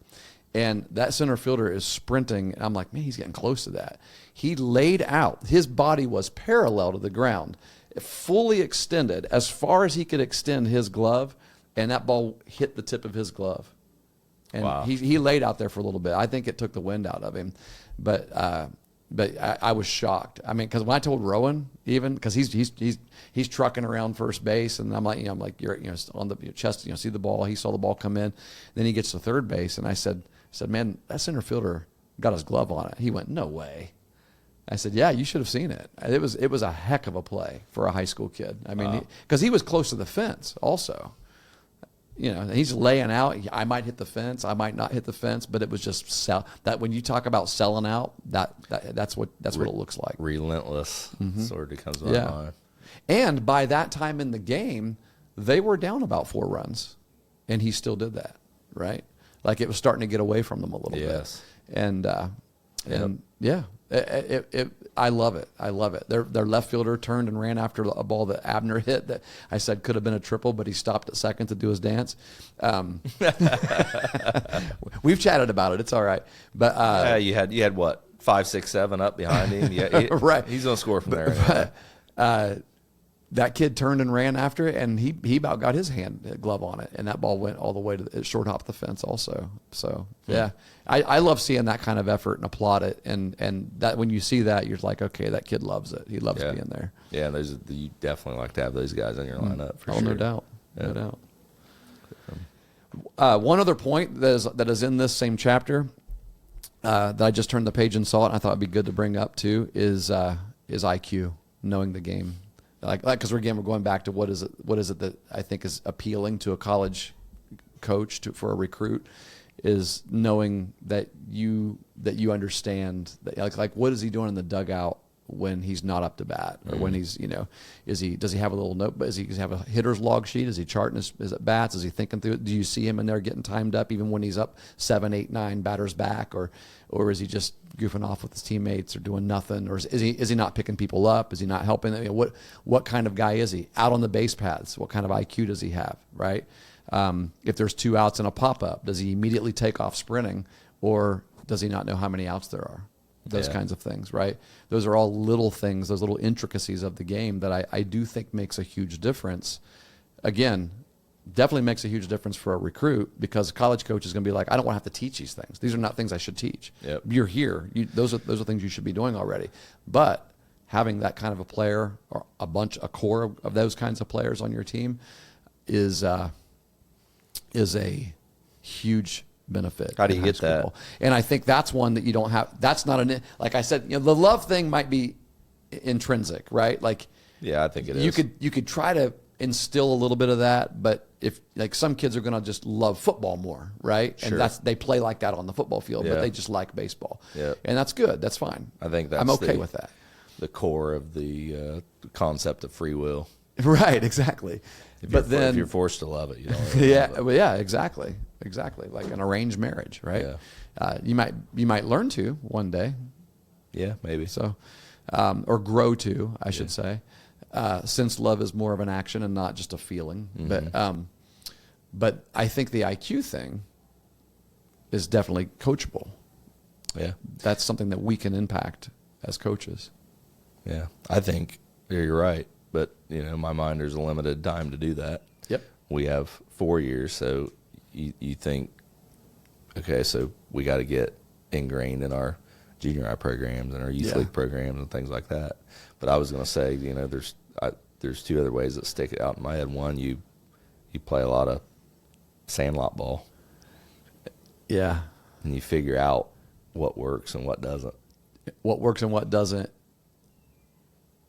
And that center fielder is sprinting. And I'm like, man, he's getting close to that. He laid out. His body was parallel to the ground, fully extended as far as he could extend his glove, and that ball hit the tip of his glove. And wow. he laid out there for a little bit. I think it took the wind out of him. But I was shocked. I mean, because when I told Rowan, even because he's trucking around first base, and I'm like you're on the chest, see the ball. He saw the ball come in, then he gets to third base, and I said, man, that center fielder got his glove on it. He went, no way. I said, yeah, you should have seen it. It was a heck of a play for a high school kid. I mean, because he was close to the fence also. He's laying out. I might hit the fence. I might not hit the fence, but it was just that when you talk about selling out, that's what it looks like. Relentless sort of comes to my mind. And by that time in the game, they were down about 4 runs, and he still did that, right? Like it was starting to get away from them a little bit. And yeah, I love it. I love it. Their left fielder turned and ran after a ball that Abner hit that I said could have been a triple, but he stopped at second to do his dance. We've chatted about it. It's all right. But you had what, 5, 6, 7 up behind him? Yeah, right. He's gonna score from there. But, that kid turned and ran after it, and he about got his glove on it, and that ball went all the way to the short hop the fence also. So yeah, I love seeing that kind of effort and applaud it, and that when you see that, you're like, okay, that kid loves it. He loves being there. Yeah, you definitely like to have those guys in your lineup for sure. No doubt, no doubt. One other point that is in this same chapter that I just turned the page and saw it, and I thought it'd be good to bring up too is IQ, knowing the game. Like because we're going back to what is it that I think is appealing to a college coach for a recruit is knowing that you understand that like what is he doing in the dugout when he's not up to bat or when he's does he have a little note? Does he have a hitter's log sheet? Is he charting his at bats? Is he thinking through it? Do you see him in there getting timed up even when he's up 7, 8, 9 batters back, or is he just goofing off with his teammates or doing nothing, or is he not picking people up? Is he not helping? What kind of guy is he out on the base paths? What kind of IQ does he have? Right? If there's 2 outs and a pop up, does he immediately take off sprinting, or does he not know how many outs there are? those kinds of things, right? Those are all little things, those little intricacies of the game that I do think makes a huge difference. Again, definitely makes a huge difference for a recruit, because a college coach is going to be like, I don't want to have to teach these things. These are not things I should teach. Yep. You're here. Those are things you should be doing already. But having that kind of a player, or a core of those kinds of players on your team is a huge benefit. How do you get that? And I think that's one that you don't have. That's not like I said, the love thing might be intrinsic, right? Like, yeah, I think it is. You could try to instill a little bit of that, but if like some kids are going to just love football more, right? Sure. And they play like that on the football field, Yeah. but they just like baseball. Yeah. And that's good. That's fine. I think that's I'm okay with that. The core of the concept of free will. Right, exactly. If you're forced to love it, you don't really yeah, love it. well, yeah, exactly, like an arranged marriage, right? Yeah. You might learn to one day, Yeah, maybe. so or grow to, I should say, since love is more of an action and not just a feeling. But I think the IQ thing is definitely coachable. Yeah, That's something that we can impact as coaches. yeah. I think you're right, but my mind, there's a limited time to do that. Yep. We have 4 years, so you think, okay, so we got to get ingrained in our junior high programs and our youth league programs and things like that. But I was going to say, there's two other ways that stick out in my head. One, you play a lot of sandlot ball, Yeah. and you figure out what works and what doesn't. What works and what doesn't.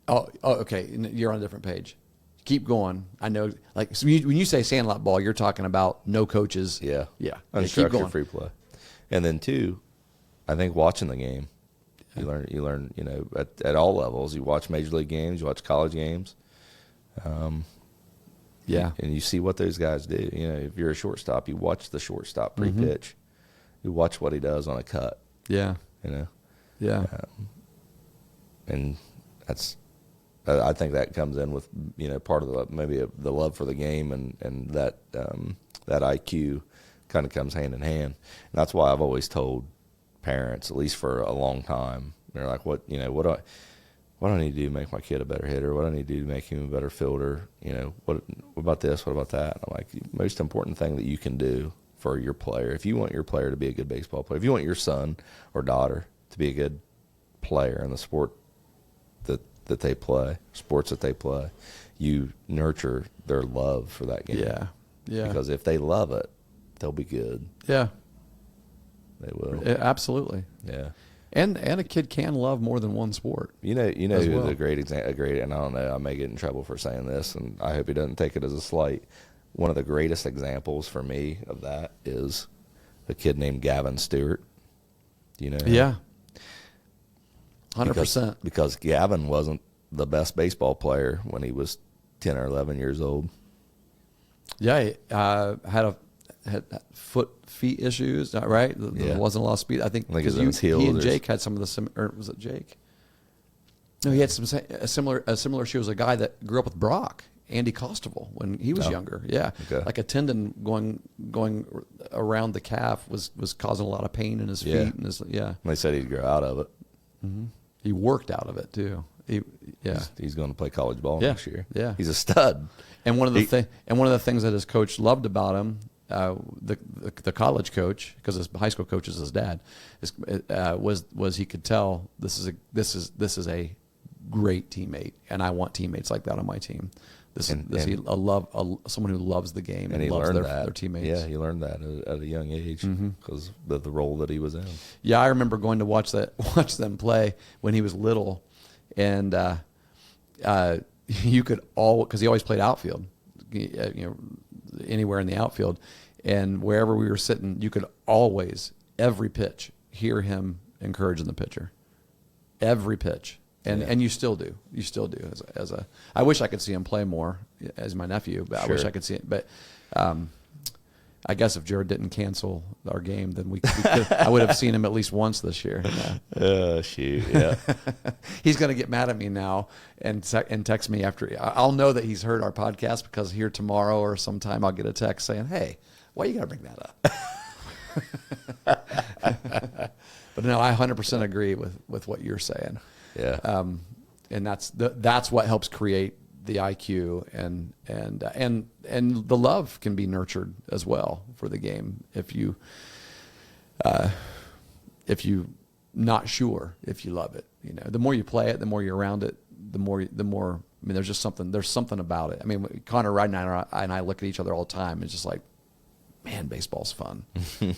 Oh, okay. You're on a different page. Keep going. I know. Like, so when you say sandlot ball, you're talking about no coaches. Yeah. Yeah. Keep Unstructured going. free play. And then two, I think watching the game, you learn, at all levels. You watch major league games, you watch college games. Yeah. And you see what those guys do. If you're a shortstop, you watch the shortstop pre-pitch. You watch what he does on a cut. Yeah. Yeah. And I think that comes in with part of maybe the love for the game, and that IQ kind of comes hand in hand. And that's why I've always told parents, at least for a long time, they're like, what do I need to do to make my kid a better hitter? What do I need to do to make him a better fielder? What about this? What about that? And I'm like, the most important thing that you can do for your player, if you want your player to be a good baseball player, if you want your son or daughter to be a good player in the sport that they play, sports that they play, you nurture their love for that game. Yeah. Yeah. Because if they love it, they'll be good. Yeah. They will. Absolutely. Yeah. And a kid can love more than one sport. Who's well. a great example, and I don't know, I may get in trouble for saying this, and I hope he doesn't take it as a slight. One of the greatest examples for me of that is a kid named Gavin Stewart. Do you know him? Yeah. 100%. Because Gavin wasn't the best baseball player when he was 10 or 11 years old. Yeah. He, had feet issues, right? There wasn't a lot of speed. I think it was because in his heels. he and Jake had some of the or was it Jake? No, he had a similar issue as a guy that grew up with Brock, Andy Costival, when he was younger. Yeah, okay. Like a tendon going around the calf was causing a lot of pain in his feet. And They said he'd grow out of it. Mm-hmm. He worked out of it too. He's going to play college ball next year. Yeah, he's a stud. And one of the things that his coach loved about him, the college coach, because his high school coach is his dad, was he could tell this is a great teammate, and I want teammates like that on my team. Someone who loves the game and loves their teammates. Yeah, he learned that at a young age because of the role that he was in. Yeah, I remember going to watch them play when he was little, and you could because he always played outfield, anywhere in the outfield, and wherever we were sitting, you could always every pitch hear him encouraging the pitcher, every pitch. And you still do. You still do. I wish I could see him play more as my nephew, but Sure. I wish I could see it. But I guess if Jared didn't cancel our game, then I would have seen him at least once this year. Yeah. Shoot, yeah. He's going to get mad at me now and text me after. I'll know that he's heard our podcast because here tomorrow or sometime I'll get a text saying, "Hey, why you got to bring that up?" But no, I 100% agree with what you're saying. Yeah. And that's what helps create the IQ, and the love can be nurtured as well for the game if you not sure if you love it. The more you play it, the more you're around it, the more. I mean, there's something about it. I mean, Connor Ridenhour and I look at each other all the time. It's just like, man, baseball's fun.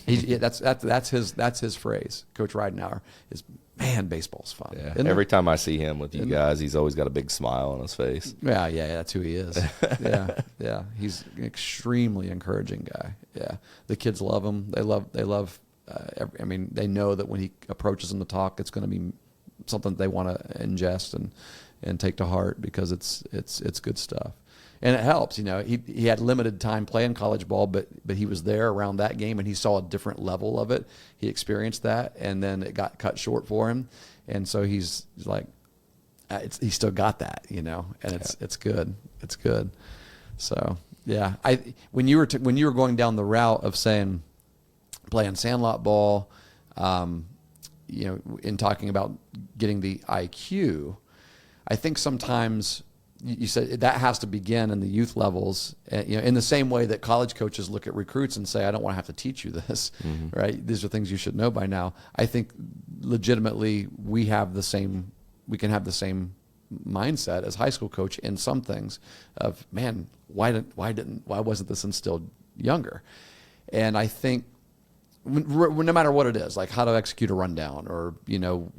That's his phrase. Coach Ridenhour is, man, baseb's fun. Yeah. Every time I see him with you guys, he's always got a big smile on his face. Yeah, that's who he is. Yeah. He's an extremely encouraging guy. Yeah, the kids love him. They love. They know that when he approaches them to talk, it's going to be something they want to ingest and take to heart, because it's good stuff. And it helps, he had limited time playing college ball, but he was there around that game, and he saw a different level of it. He experienced that, and then it got cut short for him. And so he's like, he still got that, and it's good. It's good. So yeah, when you were going down the route of saying playing sandlot ball, in talking about getting the IQ, I think sometimes you said that has to begin in the youth levels, in the same way that college coaches look at recruits and say, I don't want to have to teach you this, right? These are things you should know by now. I think legitimately we can have the same mindset as high school coach in some things of, man, why wasn't this instilled younger? And I think no matter what it is, like how to execute a rundown, or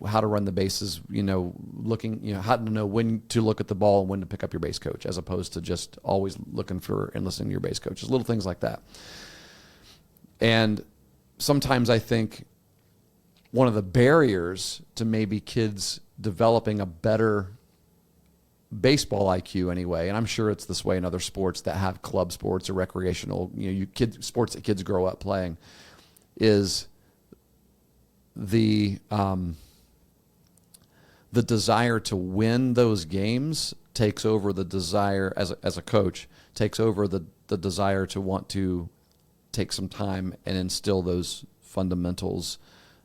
how to run the bases, looking, how to know when to look at the ball and when to pick up your base coach, as opposed to just always looking for and listening to your base coaches, little things like that. And sometimes I think one of the barriers to maybe kids developing a better baseball IQ anyway, and I'm sure it's this way in other sports that have club sports or recreational, sports that kids grow up playing, is the desire to win those games takes over the desire, as a coach, takes over the desire to want to take some time and instill those fundamentals,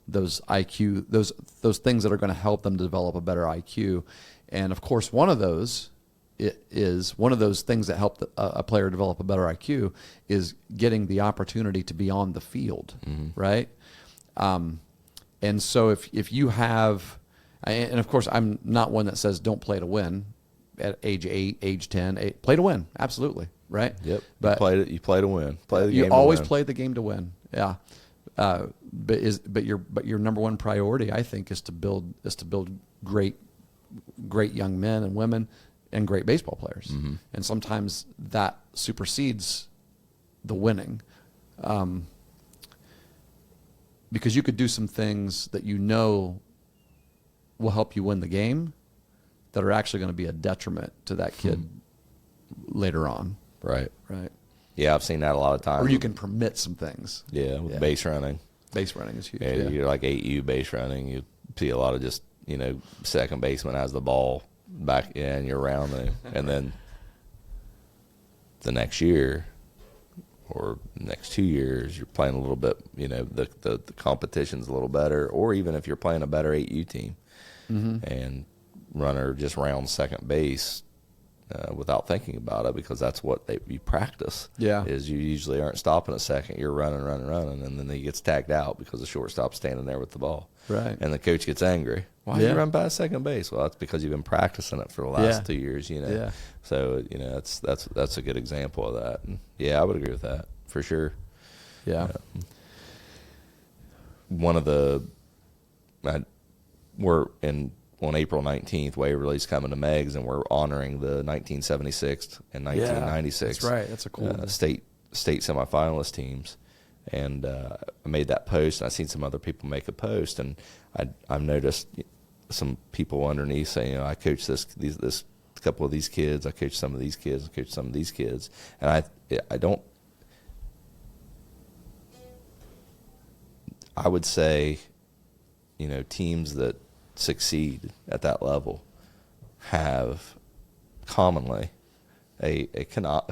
those IQ, those things that are going to help them develop a better IQ. And of course, one of those things that help a player develop a better IQ is getting the opportunity to be on the field, right? And so if you have, and of course I'm not one that says don't play to win at age 8, age 10, play to win, absolutely, right? Yep. But you play to win. Play the game. You always play the game to win. Yeah. But your number one priority, I think, is to build great young men and women and great baseball players. And sometimes that supersedes the winning, because you could do some things that will help you win the game that are actually going to be a detriment to that kid later on. Right. Yeah, I've seen that a lot of times. Or you can permit some things. Yeah, with base running. Base running is huge. Yeah, you're like 8U base running. You see a lot of just, second baseman has the ball back in, you're around there. And then the next year or next 2 years, you're playing a little bit, the competition's a little better. Or even if you're playing a better 8U team and runner just rounds second base without thinking about it, because that's what you practice. Yeah. Is you usually aren't stopping a second. You're running, and then he gets tagged out because the shortstop's standing there with the ball. Right. And the coach gets angry. Why did you run past second base? Well, that's because you've been practicing it for the last 2 years, Yeah. So, that's a good example of that. And yeah, I would agree with that for sure. Yeah. We're on April 19th, Waverly's coming to Meigs, and we're honoring the 1976 and 1996 that's right. That's a cool state semifinalist teams. And I made that post, and I've seen some other people make a post, and I've noticed some people underneath saying, I coach this couple of these kids, I coach some of these kids, I coach some of these kids, and I would say, teams that succeed at that level have commonly a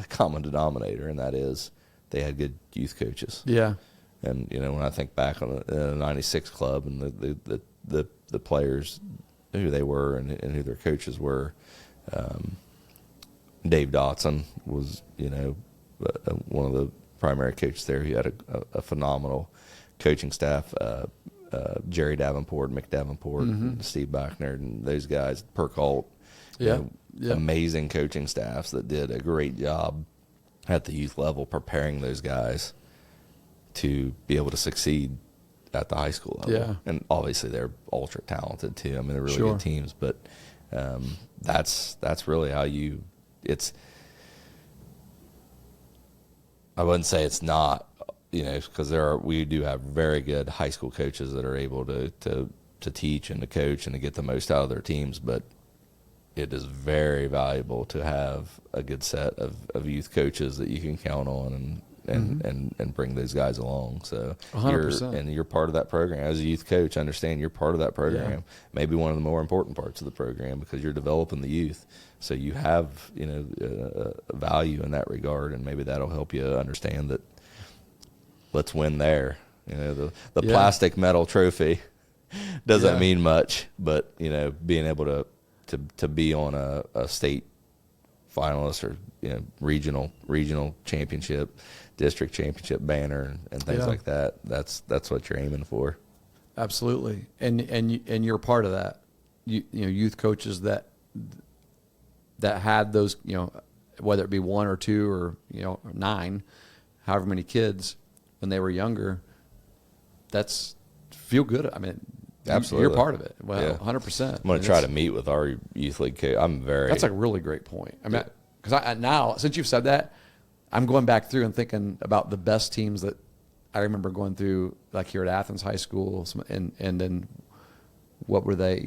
common denominator, and that is they had good youth coaches. Yeah. And when I think back on the '96 club and the players, who they were and who their coaches were, Dave Dotson was one of the primary coaches there. He had a phenomenal coaching staff. Jerry Davenport, Mick Davenport, and Steve Bachner, and those guys, Perk Holt. Amazing coaching staffs that did a great job at the youth level preparing those guys to be able to succeed at the high school level. Yeah. And obviously they're ultra talented too. I mean, they're really good teams, but that's really how I wouldn't say it's not, because we do have very good high school coaches that are able to teach and to coach and to get the most out of their teams, but it is very valuable to have a good set of youth coaches that you can count on and bring those guys along. So 100%. You're part of that program. As a youth coach, understand you're part of that program. Yeah. Maybe one of the more important parts of the program, because you're developing the youth. So you have a value in that regard, and maybe that'll help you understand that let's win there. The plastic medal trophy doesn't mean much, but being able to be on a state finalist or regional championship, district championship banner and things like that. That's what you're aiming for. Absolutely, and you're part of that. Youth coaches that had those, whether it be 1 or 2 or 9, however many kids when they were younger. That's feel good. I mean, absolutely, you're part of it. Well, 100%. I'm going to try to meet with our youth league coach. That's a really great point. I mean, because I now, since you've said that, I'm going back through and thinking about the best teams that I remember going through, like here at Athens High School, and then what were they?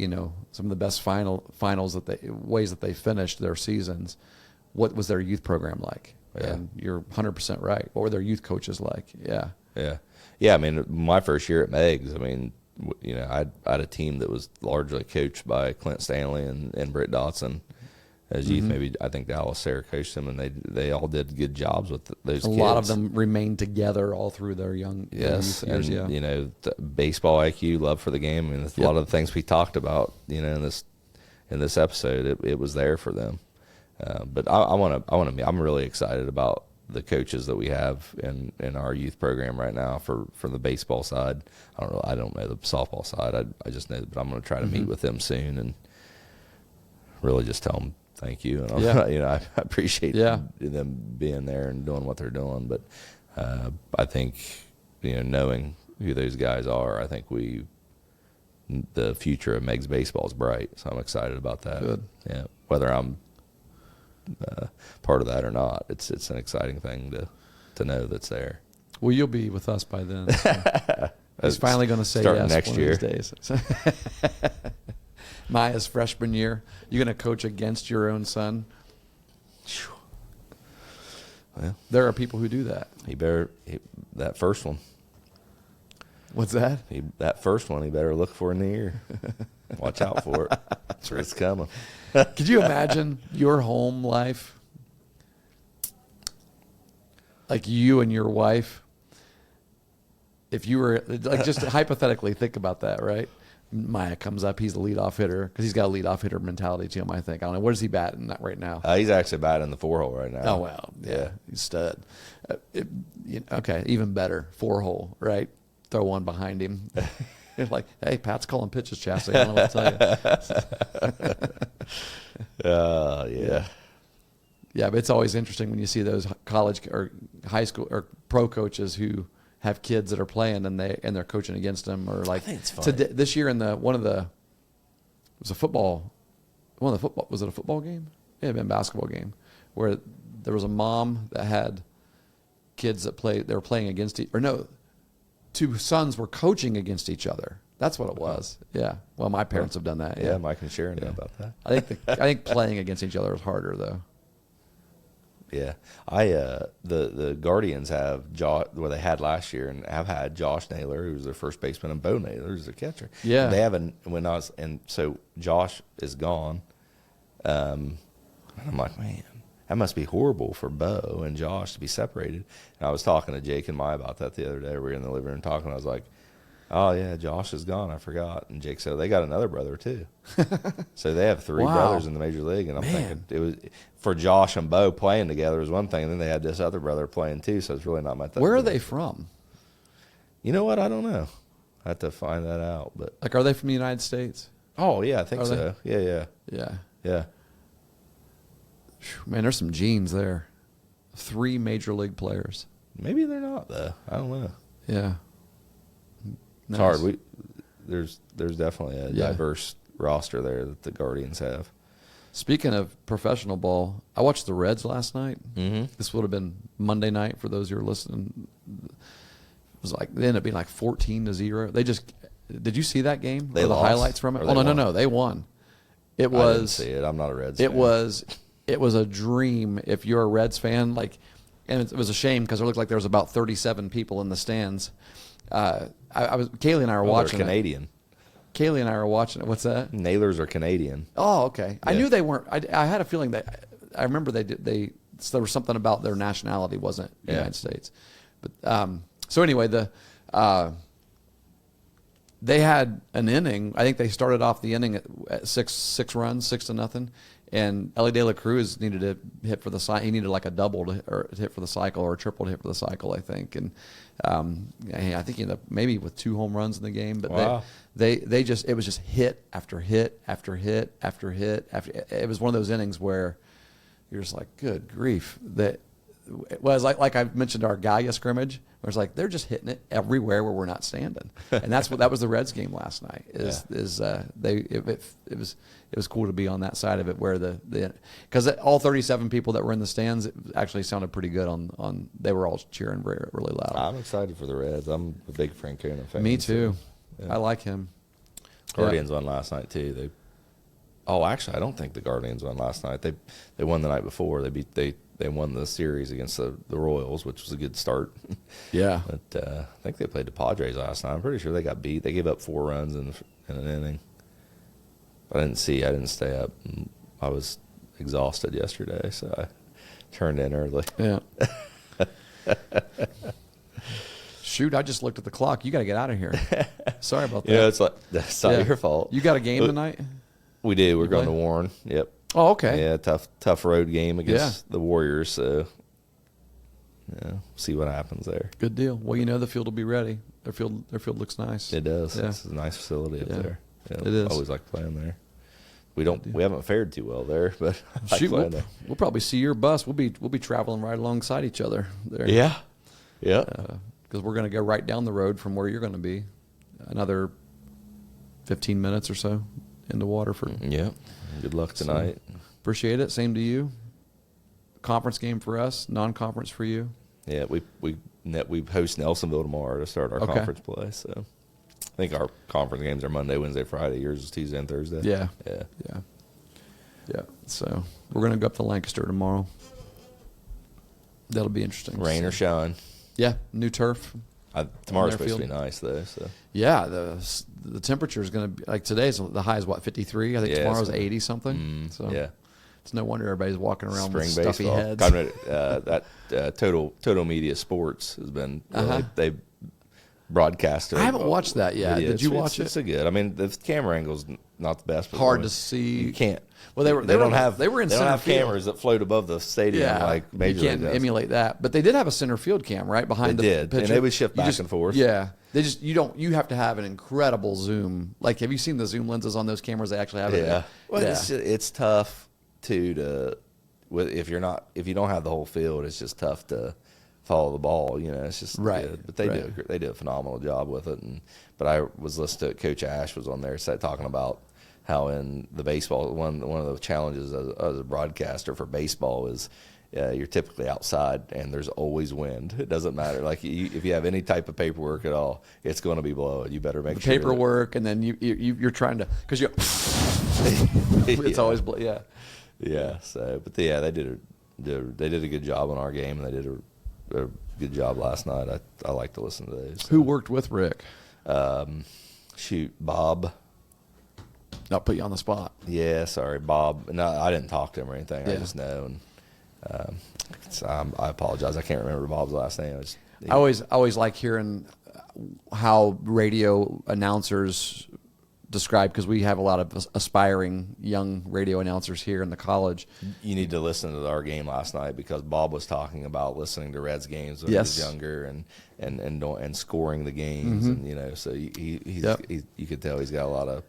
Some of the best finals ways that they finished their seasons. What was their youth program like? Yeah. And you're 100% right. What were their youth coaches like? Yeah. I mean, my first year at Meigs, I mean, I had a team that was largely coached by Clint Stanley and Britt Dotson. As youth, maybe I think Dallas Sarah coached them, and they all did good jobs with those kids. A lot of them remained together all through their young years. And baseball IQ, love for the game. I mean, a lot of the things we talked about, in this episode, it was there for them. But I'm really excited about the coaches that we have in our youth program right now for the baseball side. I don't know the softball side. I just know, but I'm going to try to meet with them soon and really just tell them thank you. And I appreciate them being there and doing what they're doing. But I think knowing who those guys are, I think the future of Meigs baseball is bright. So I'm excited about that. Good. Yeah, whether I'm part of that or not, it's an exciting thing to know that's there. Well, you'll be with us by then. So. He's finally going to say yes next year. Of these days. Maya's freshman year, you're going to coach against your own son. Well, there are people who do that. That first one. What's that? That first one, he better look for in the ear. Watch out for it. That's right. It's coming. Could you imagine your home life? Like you and your wife. If you were, like, just hypothetically think about that, right? Maya comes up, he's the leadoff hitter, because he's got a leadoff hitter mentality to him, I think. I don't know. What is he batting right now? He's actually batting the 4-hole right now. Oh, well, yeah. He's stud. Okay, even better. 4-hole, right? Throw one behind him. Like, hey, Pat's calling pitches, Chassie. I don't know what to tell you. Yeah. Yeah, but it's always interesting when you see those college or high school or pro coaches who have kids that are playing and they're coaching against them, or like I think it's funny. This year in was it a football game? Yeah, it had been a basketball game where there was a mom that had kids they were playing against two sons were coaching against each other. That's what it was. Yeah. Well, my parents have done that. Yeah, Mike and Sharon know about that. I think playing against each other is harder though. Yeah, the Guardians have they had last year, and have had Josh Naylor, who's their first baseman, and Bo Naylor, who's their catcher. Yeah, and they haven't so Josh is gone, and I'm like, man, that must be horrible for Bo and Josh to be separated. And I was talking to Jake and Maya about that the other day. We were in the living room talking. I was like, oh, yeah, Josh is gone. I forgot. And Jake said, they got another brother, too. So they have 3 Wow. brothers in the major league. And I'm thinking, it was for Josh and Bo playing together was one thing. And then they had this other brother playing, too. So it's really not my thing. Where are they from? You know what? I don't know. I have to find that out. But Like, are they from the United States? oh, yeah, I think Are they? so. Yeah. Yeah. Man, there's some genes there. 3 major league players. Maybe they're not, though. I don't know. Yeah. It's hard. There's definitely a Yeah. diverse roster there that the Guardians have. Speaking of professional ball, I watched the Reds last night. Mm-hmm. This would have been Monday night for those who are listening. It was like they ended up being like 14-0. They just did you see that game? They or the lost? highlights from it? Or Oh they no, won? they won. It I didn't was see it. I'm not a Reds it fan. was a dream if you're a Reds fan. Like, and it was a shame because it looked like there was about 37 people in the stands. Kaylee and I were watching They're Canadian. Kaylee and I were watching it. What's that? Nailers are Canadian. Oh, okay. I Yeah. knew they weren't. I had a feeling that I remember there was something about their nationality wasn't Yeah. United States. But so anyway, they had an inning. I think they started off the inning at six runs, 6-0, and Ellie De La Cruz needed to hit for the cycle. He needed like a double to hit for the cycle or a triple to hit for the cycle, I think. And I think he ended up maybe with 2 home runs in the game. But Wow. they just it was just hit after hit after hit after hit after. It was one of those innings where you're just like, good grief. That it was like I mentioned our Gaia scrimmage. Where it's like they're just hitting it everywhere where we're not standing, and that was the Reds game last night. It was cool to be on that side of it where because all 37 people that were in the stands, it actually sounded pretty good on they were all cheering really loud. I'm excited for the Reds. I'm a big Francona fan. Me too. So, yeah. I like him. Guardians won last night too. Actually, I don't think the Guardians won last night. They won the night before. They won the series against the Royals, which was a good start. Yeah. But I think they played the Padres last night. I'm pretty sure they got beat. They gave up 4 runs in an inning. I didn't stay up. I was exhausted yesterday, so I turned in early. Yeah. Shoot, I just looked at the clock. You got to get out of here. Sorry about that. You know, it's like that's not your fault. You got a game tonight? We do. We're going play? to Warren. Yep. Oh, okay. Yeah, tough road game against the Warriors. So, yeah, see what happens there. Good deal. Well, the field will be ready. Their field looks nice. It does. Yeah. It's a nice facility up there. Yeah, It is. Always like playing there. We haven't fared too well there, but I like Shoot, playing there. we'll probably see your bus. We'll be traveling right alongside each other there. Yeah. Yeah. Because we're going to go right down the road from where you're going to be. Another 15 minutes or so into Waterford. Yeah. Good luck tonight. Appreciate it. Same to you. Conference game for us. Non-conference for you. Yeah, we host Nelsonville tomorrow to start our conference play. So I think our conference games are Monday, Wednesday, Friday. Yours is Tuesday and Thursday. Yeah. Yeah. Yeah. So we're going to go up to Lancaster tomorrow. That'll be interesting. Rain or shine. Yeah. New turf. Tomorrow's their supposed to be field. nice though. So Yeah. The temperature is going to be like today's the high is what 53. I think Yeah, tomorrow's so- 80 something. So yeah. it's no wonder everybody's walking around Spring with stuffy baseball. heads. That Total Media Sports has been Uh-huh. they broadcast it. I haven't watched that yet. Video. Did you watch it? It's a good. I mean, the camera angle's not the best. But Hard I mean, to see. You can't. Well, They were don't have. they were in They don't center have field. cameras that float above the stadium Yeah, like Major you can't League does. emulate that. But they did have a center field cam right behind They the did, pitcher. and they would shift You back and forth. Yeah, you have to have an incredible zoom. Like, have you seen the zoom lenses on those cameras? They actually have it. Yeah. Well, yeah. it's tough to if you don't have the whole field, it's just tough to follow the ball. You know, it's just Right. good. But they Right. do a phenomenal job with it. But I was listening to Coach Ash was on there talking about how in the baseball one of the challenges as a broadcaster for baseball is you're typically outside and there's always wind. It doesn't matter. Like if you have any type of paperwork at all, it's going to be blowing. You better make The sure that- paperwork, and then you're trying to because you. It's Yeah. always yeah. Yeah. So, but they did a good job on our game, and they did a good job last night. I like to listen to those. Who worked with Rick? Bob. Not put you on the spot. Yeah, sorry, Bob. No, I didn't talk to him or anything. I Yeah. just know, and I apologize. I can't remember Bob's last name. I always like hearing how radio announcers describe, because we have a lot of aspiring young radio announcers here in the college. You need to listen to our game last night, because Bob was talking about listening to Reds games when he was younger and scoring the games, and so you could tell he's got a lot of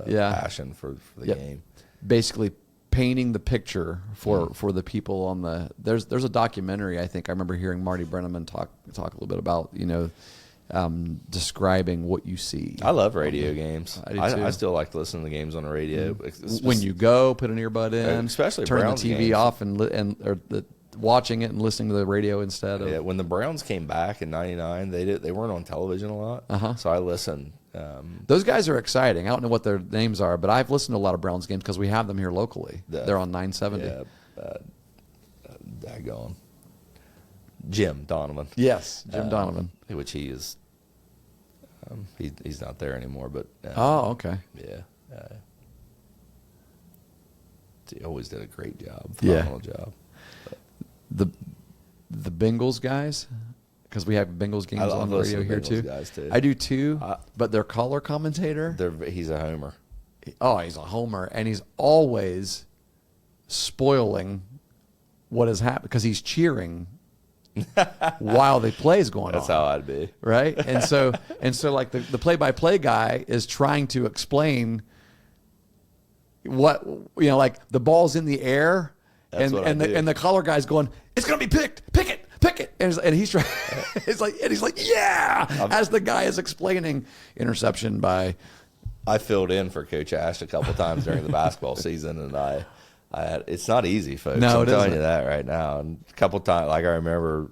passion for the game. Basically, painting the picture for the people on the. There's a documentary, I think I remember hearing Marty Brenneman talk a little bit about, describing what you see. I love radio games. I do too. I still like to listen to the games on the radio. When you go, put an earbud in, especially turn Browns the TV games. off watching it and listening to the radio instead of. Yeah, when the Browns came back in '99, they weren't on television a lot, so I listened. Those guys are exciting. I don't know what their names are, but I've listened to a lot of Browns games because we have them here locally. They're on 970. Yeah, daggone. Jim Donovan. Yes, Jim Donovan. Which he is. He's not there anymore, but. Oh, okay. Yeah. He always did a great job. Yeah. Phenomenal job. The Bengals guys, because we have Bengals games on the radio here too. Guys too. I do too, but their color commentator. He's a homer. Oh, he's a homer, and he's always spoiling what has happened because he's cheering while the play is going on. That's how I'd be. Right? And so like the play-by-play guy is trying to explain what, like the ball's in the air. That's and the color guy's going, it's going to be picked, pick it. And he's trying, he's like, yeah, as the guy is explaining interception by. I filled in for Coach Ash a couple times during the basketball season, and I had, it's not easy, folks. No, I'm telling you that right now. And a couple times, like I remember,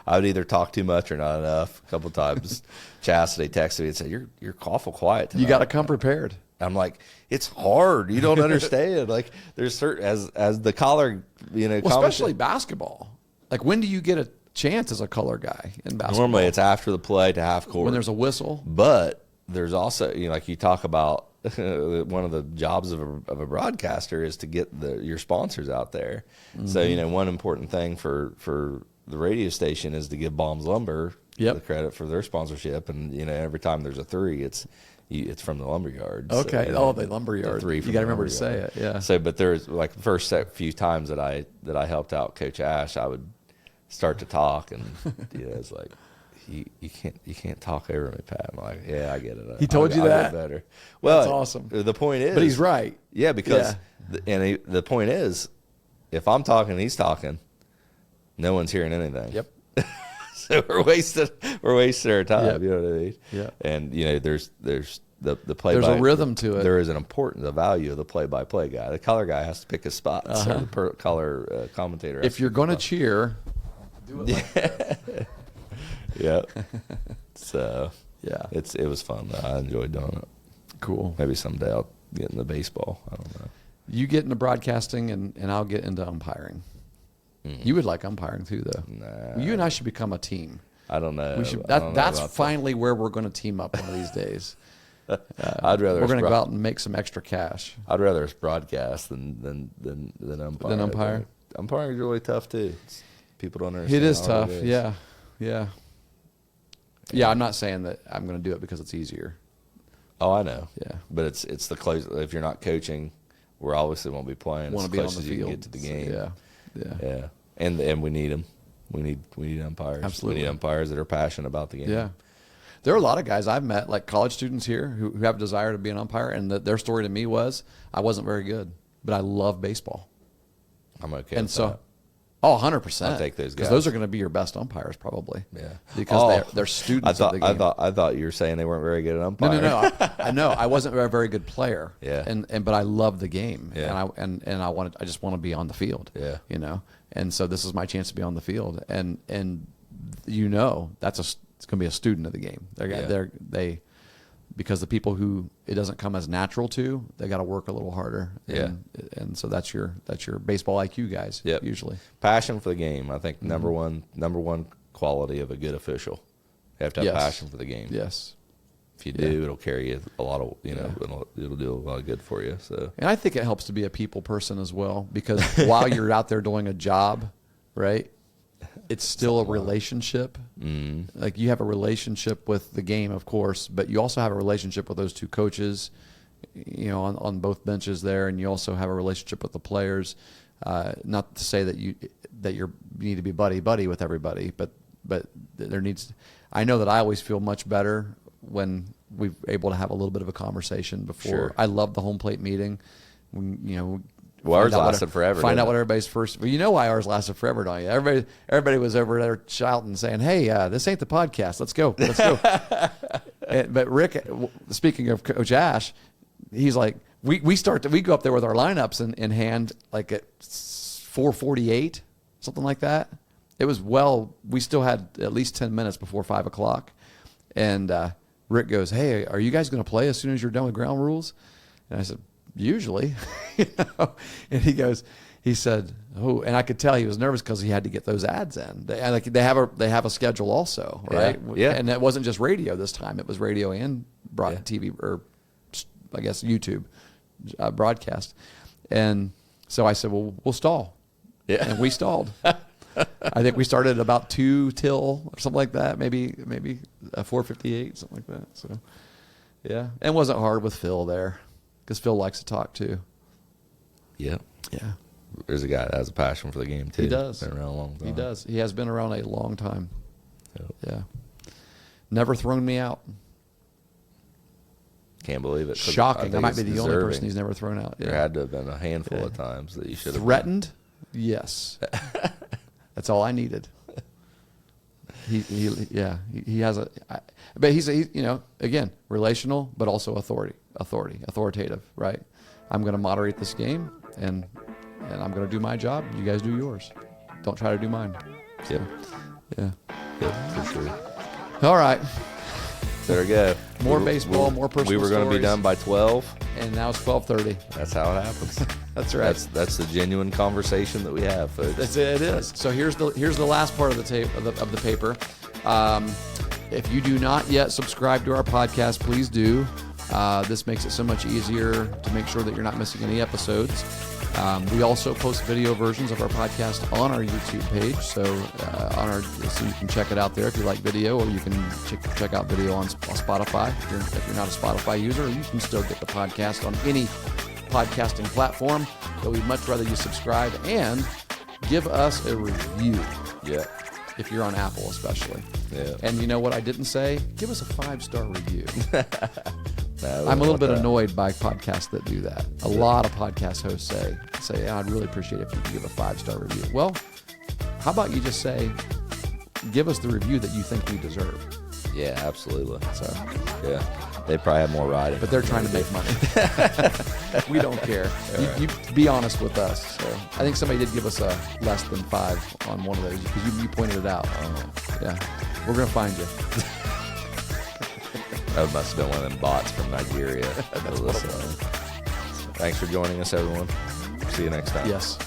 I would either talk too much or not enough. A couple times, Chastity texted me and said, "You're awful quiet tonight." You got to come prepared. I'm like, it's hard. You don't understand. Like, there's certain as the collar, especially basketball. Like, when do you get a chance as a color guy in basketball? Normally, it's after the play to half court when there's a whistle. But there's also, like you talk about, one of the jobs of a broadcaster is to get your sponsors out there. Mm-hmm. So, one important thing for the radio station is to give Baum's Lumber the credit for their sponsorship. And, every time there's a three, it's from the lumberyard. Okay. So, the lumberyard. Three. You got to remember to say it. Yeah. So, but there's like the first few times that I helped out Coach Ash, I would start to talk, and it's like, you can't talk over me, Pat. I'm like, yeah, I get it. He told you I'll that? get better. Well, that's awesome. The point is, but he's right. Yeah, because the point is, if I'm talking, he's talking, no one's hearing anything. Yep. So we're wasting our time. Yep. You know what I mean? Yeah. And there's the play. There's a rhythm to it. There is the value of the play-by-play guy. The color guy has to pick his spots. So the color commentator. If you're going to cheer, do it like that. Yeah. So yeah, it was fun though. I enjoyed doing it. Cool. Maybe someday I'll get into baseball. I don't know. You get into broadcasting, and I'll get into umpiring. Mm-hmm. You would like umpiring too, though. Nah. You and I should become a team. I don't know. We should. That's finally where we're going to team up one of these days. I'd rather we're going to go out and make some extra cash. I'd rather us broadcast than umpire. Than umpire. Umpiring is really tough too. People don't understand. It is tough. Yeah. I'm not saying that I'm going to do it because it's easier. Oh, I know. Yeah, but it's the close. If you're not coaching, we obviously won't be playing. Want as to be on close the as field. You can get to the game. Yeah. And we need them. We need umpires. Absolutely. We need umpires that are passionate about the game. Yeah. There are a lot of guys I've met, like college students here, who have a desire to be an umpire, and their story to me was, I wasn't very good, but I love baseball. I'm okay and with so, that. Oh, 100%. I'll take those guys. Because those are going to be your best umpires, probably. Yeah. Because they're students of the game. I thought you were saying they weren't very good at umpiring. No. I know. I wasn't a very good player. Yeah. But I love the game. Yeah. And I just want to be on the field. Yeah. And so this is my chance to be on the field. And it's going to be a student of the game. Because the people who it doesn't come as natural to, they got to work a little harder. And so that's your baseball IQ guys. Yep. Usually. Passion for the game. I think number one quality of a good official. You have to have passion for the game. Yes. if you do, it'll carry you a lot of, it'll do a lot of good for you. So, and I think it helps to be a people person as well, because while you're out there doing a job, right, it's still a relationship. Like you have a relationship with the game, of course, but you also have a relationship with those two coaches, on both benches there, and you also have a relationship with the players. Not to say that you need to be buddy with everybody, but there needs. I know that I always feel much better when we're able to have a little bit of a conversation before. Sure. I love the home plate meeting. When, ours lasted forever. Find out what everybody's first. Well, you know why ours lasted forever, don't you? Everybody was over there shouting, saying, "Hey, this ain't the podcast. Let's go." But Rick, speaking of Coach Ash, he's like, we go up there with our lineups in hand, like at 4:48, something like that. It was we still had at least 10 minutes before 5 o'clock, and Rick goes, "Hey, are you guys going to play as soon as you're done with ground rules?" And I said, "Usually," And he said, "Oh," and I could tell he was nervous because he had to get those ads in. They have a schedule also, right? Yeah. And it wasn't just radio this time; it was radio and TV, or I guess YouTube broadcast. And so I said, "Well, we'll stall," and we stalled. I think we started at about 2 till or something like that, maybe 4:58, something like that. So, yeah, and it wasn't hard with Phil there, because Phil likes to talk too. Yeah. Yeah. There's a guy that has a passion for the game too. He does. Been around a long time. He does. He has been around a long time. Yep. Yeah. Never thrown me out. Can't believe it. Shocking. I might be the only person he's never thrown out. Yeah. There had to have been a handful of times that you should have threatened. Yes. That's all I needed. He has but he's again, relational, but also authoritative, right? I'm going to moderate this game, and I'm going to do my job. You guys do yours. Don't try to do mine. Yep. Yeah. Yep, for sure. All right. There we go. More baseball, more personal We were going to be stories. done by 12. And now it's 12:30. That's how it happens. That's right. That's the genuine conversation that we have, folks. That's it. It is. So here's the last part of the tape of the paper. If you do not yet subscribe to our podcast, please do. This makes it so much easier to make sure that you're not missing any episodes. We also post video versions of our podcast on our YouTube page, so you can check it out there if you like video, or you can check out video on Spotify if you're not a Spotify user. Or you can still get the podcast on any podcasting platform, but we'd much rather you subscribe and give us a review. Yeah. If you're on Apple, especially. Yeah. And you know what I didn't say? Give us a 5-star review. No, I'm a little bit annoyed by podcasts that do that. A lot of podcast hosts say, I'd really appreciate it if you could give a 5-star review. Well, how about you just say, give us the review that you think we deserve. Yeah, absolutely. So, yeah, they probably have more riding. But they're trying to make money. We don't care. You be honest with us. So I think somebody did give us a less than 5 on one of those, because you pointed it out. Yeah, we're gonna find you. That must have been one of them bots from Nigeria. That's what it was. Thanks for joining us, everyone. See you next time. Yes.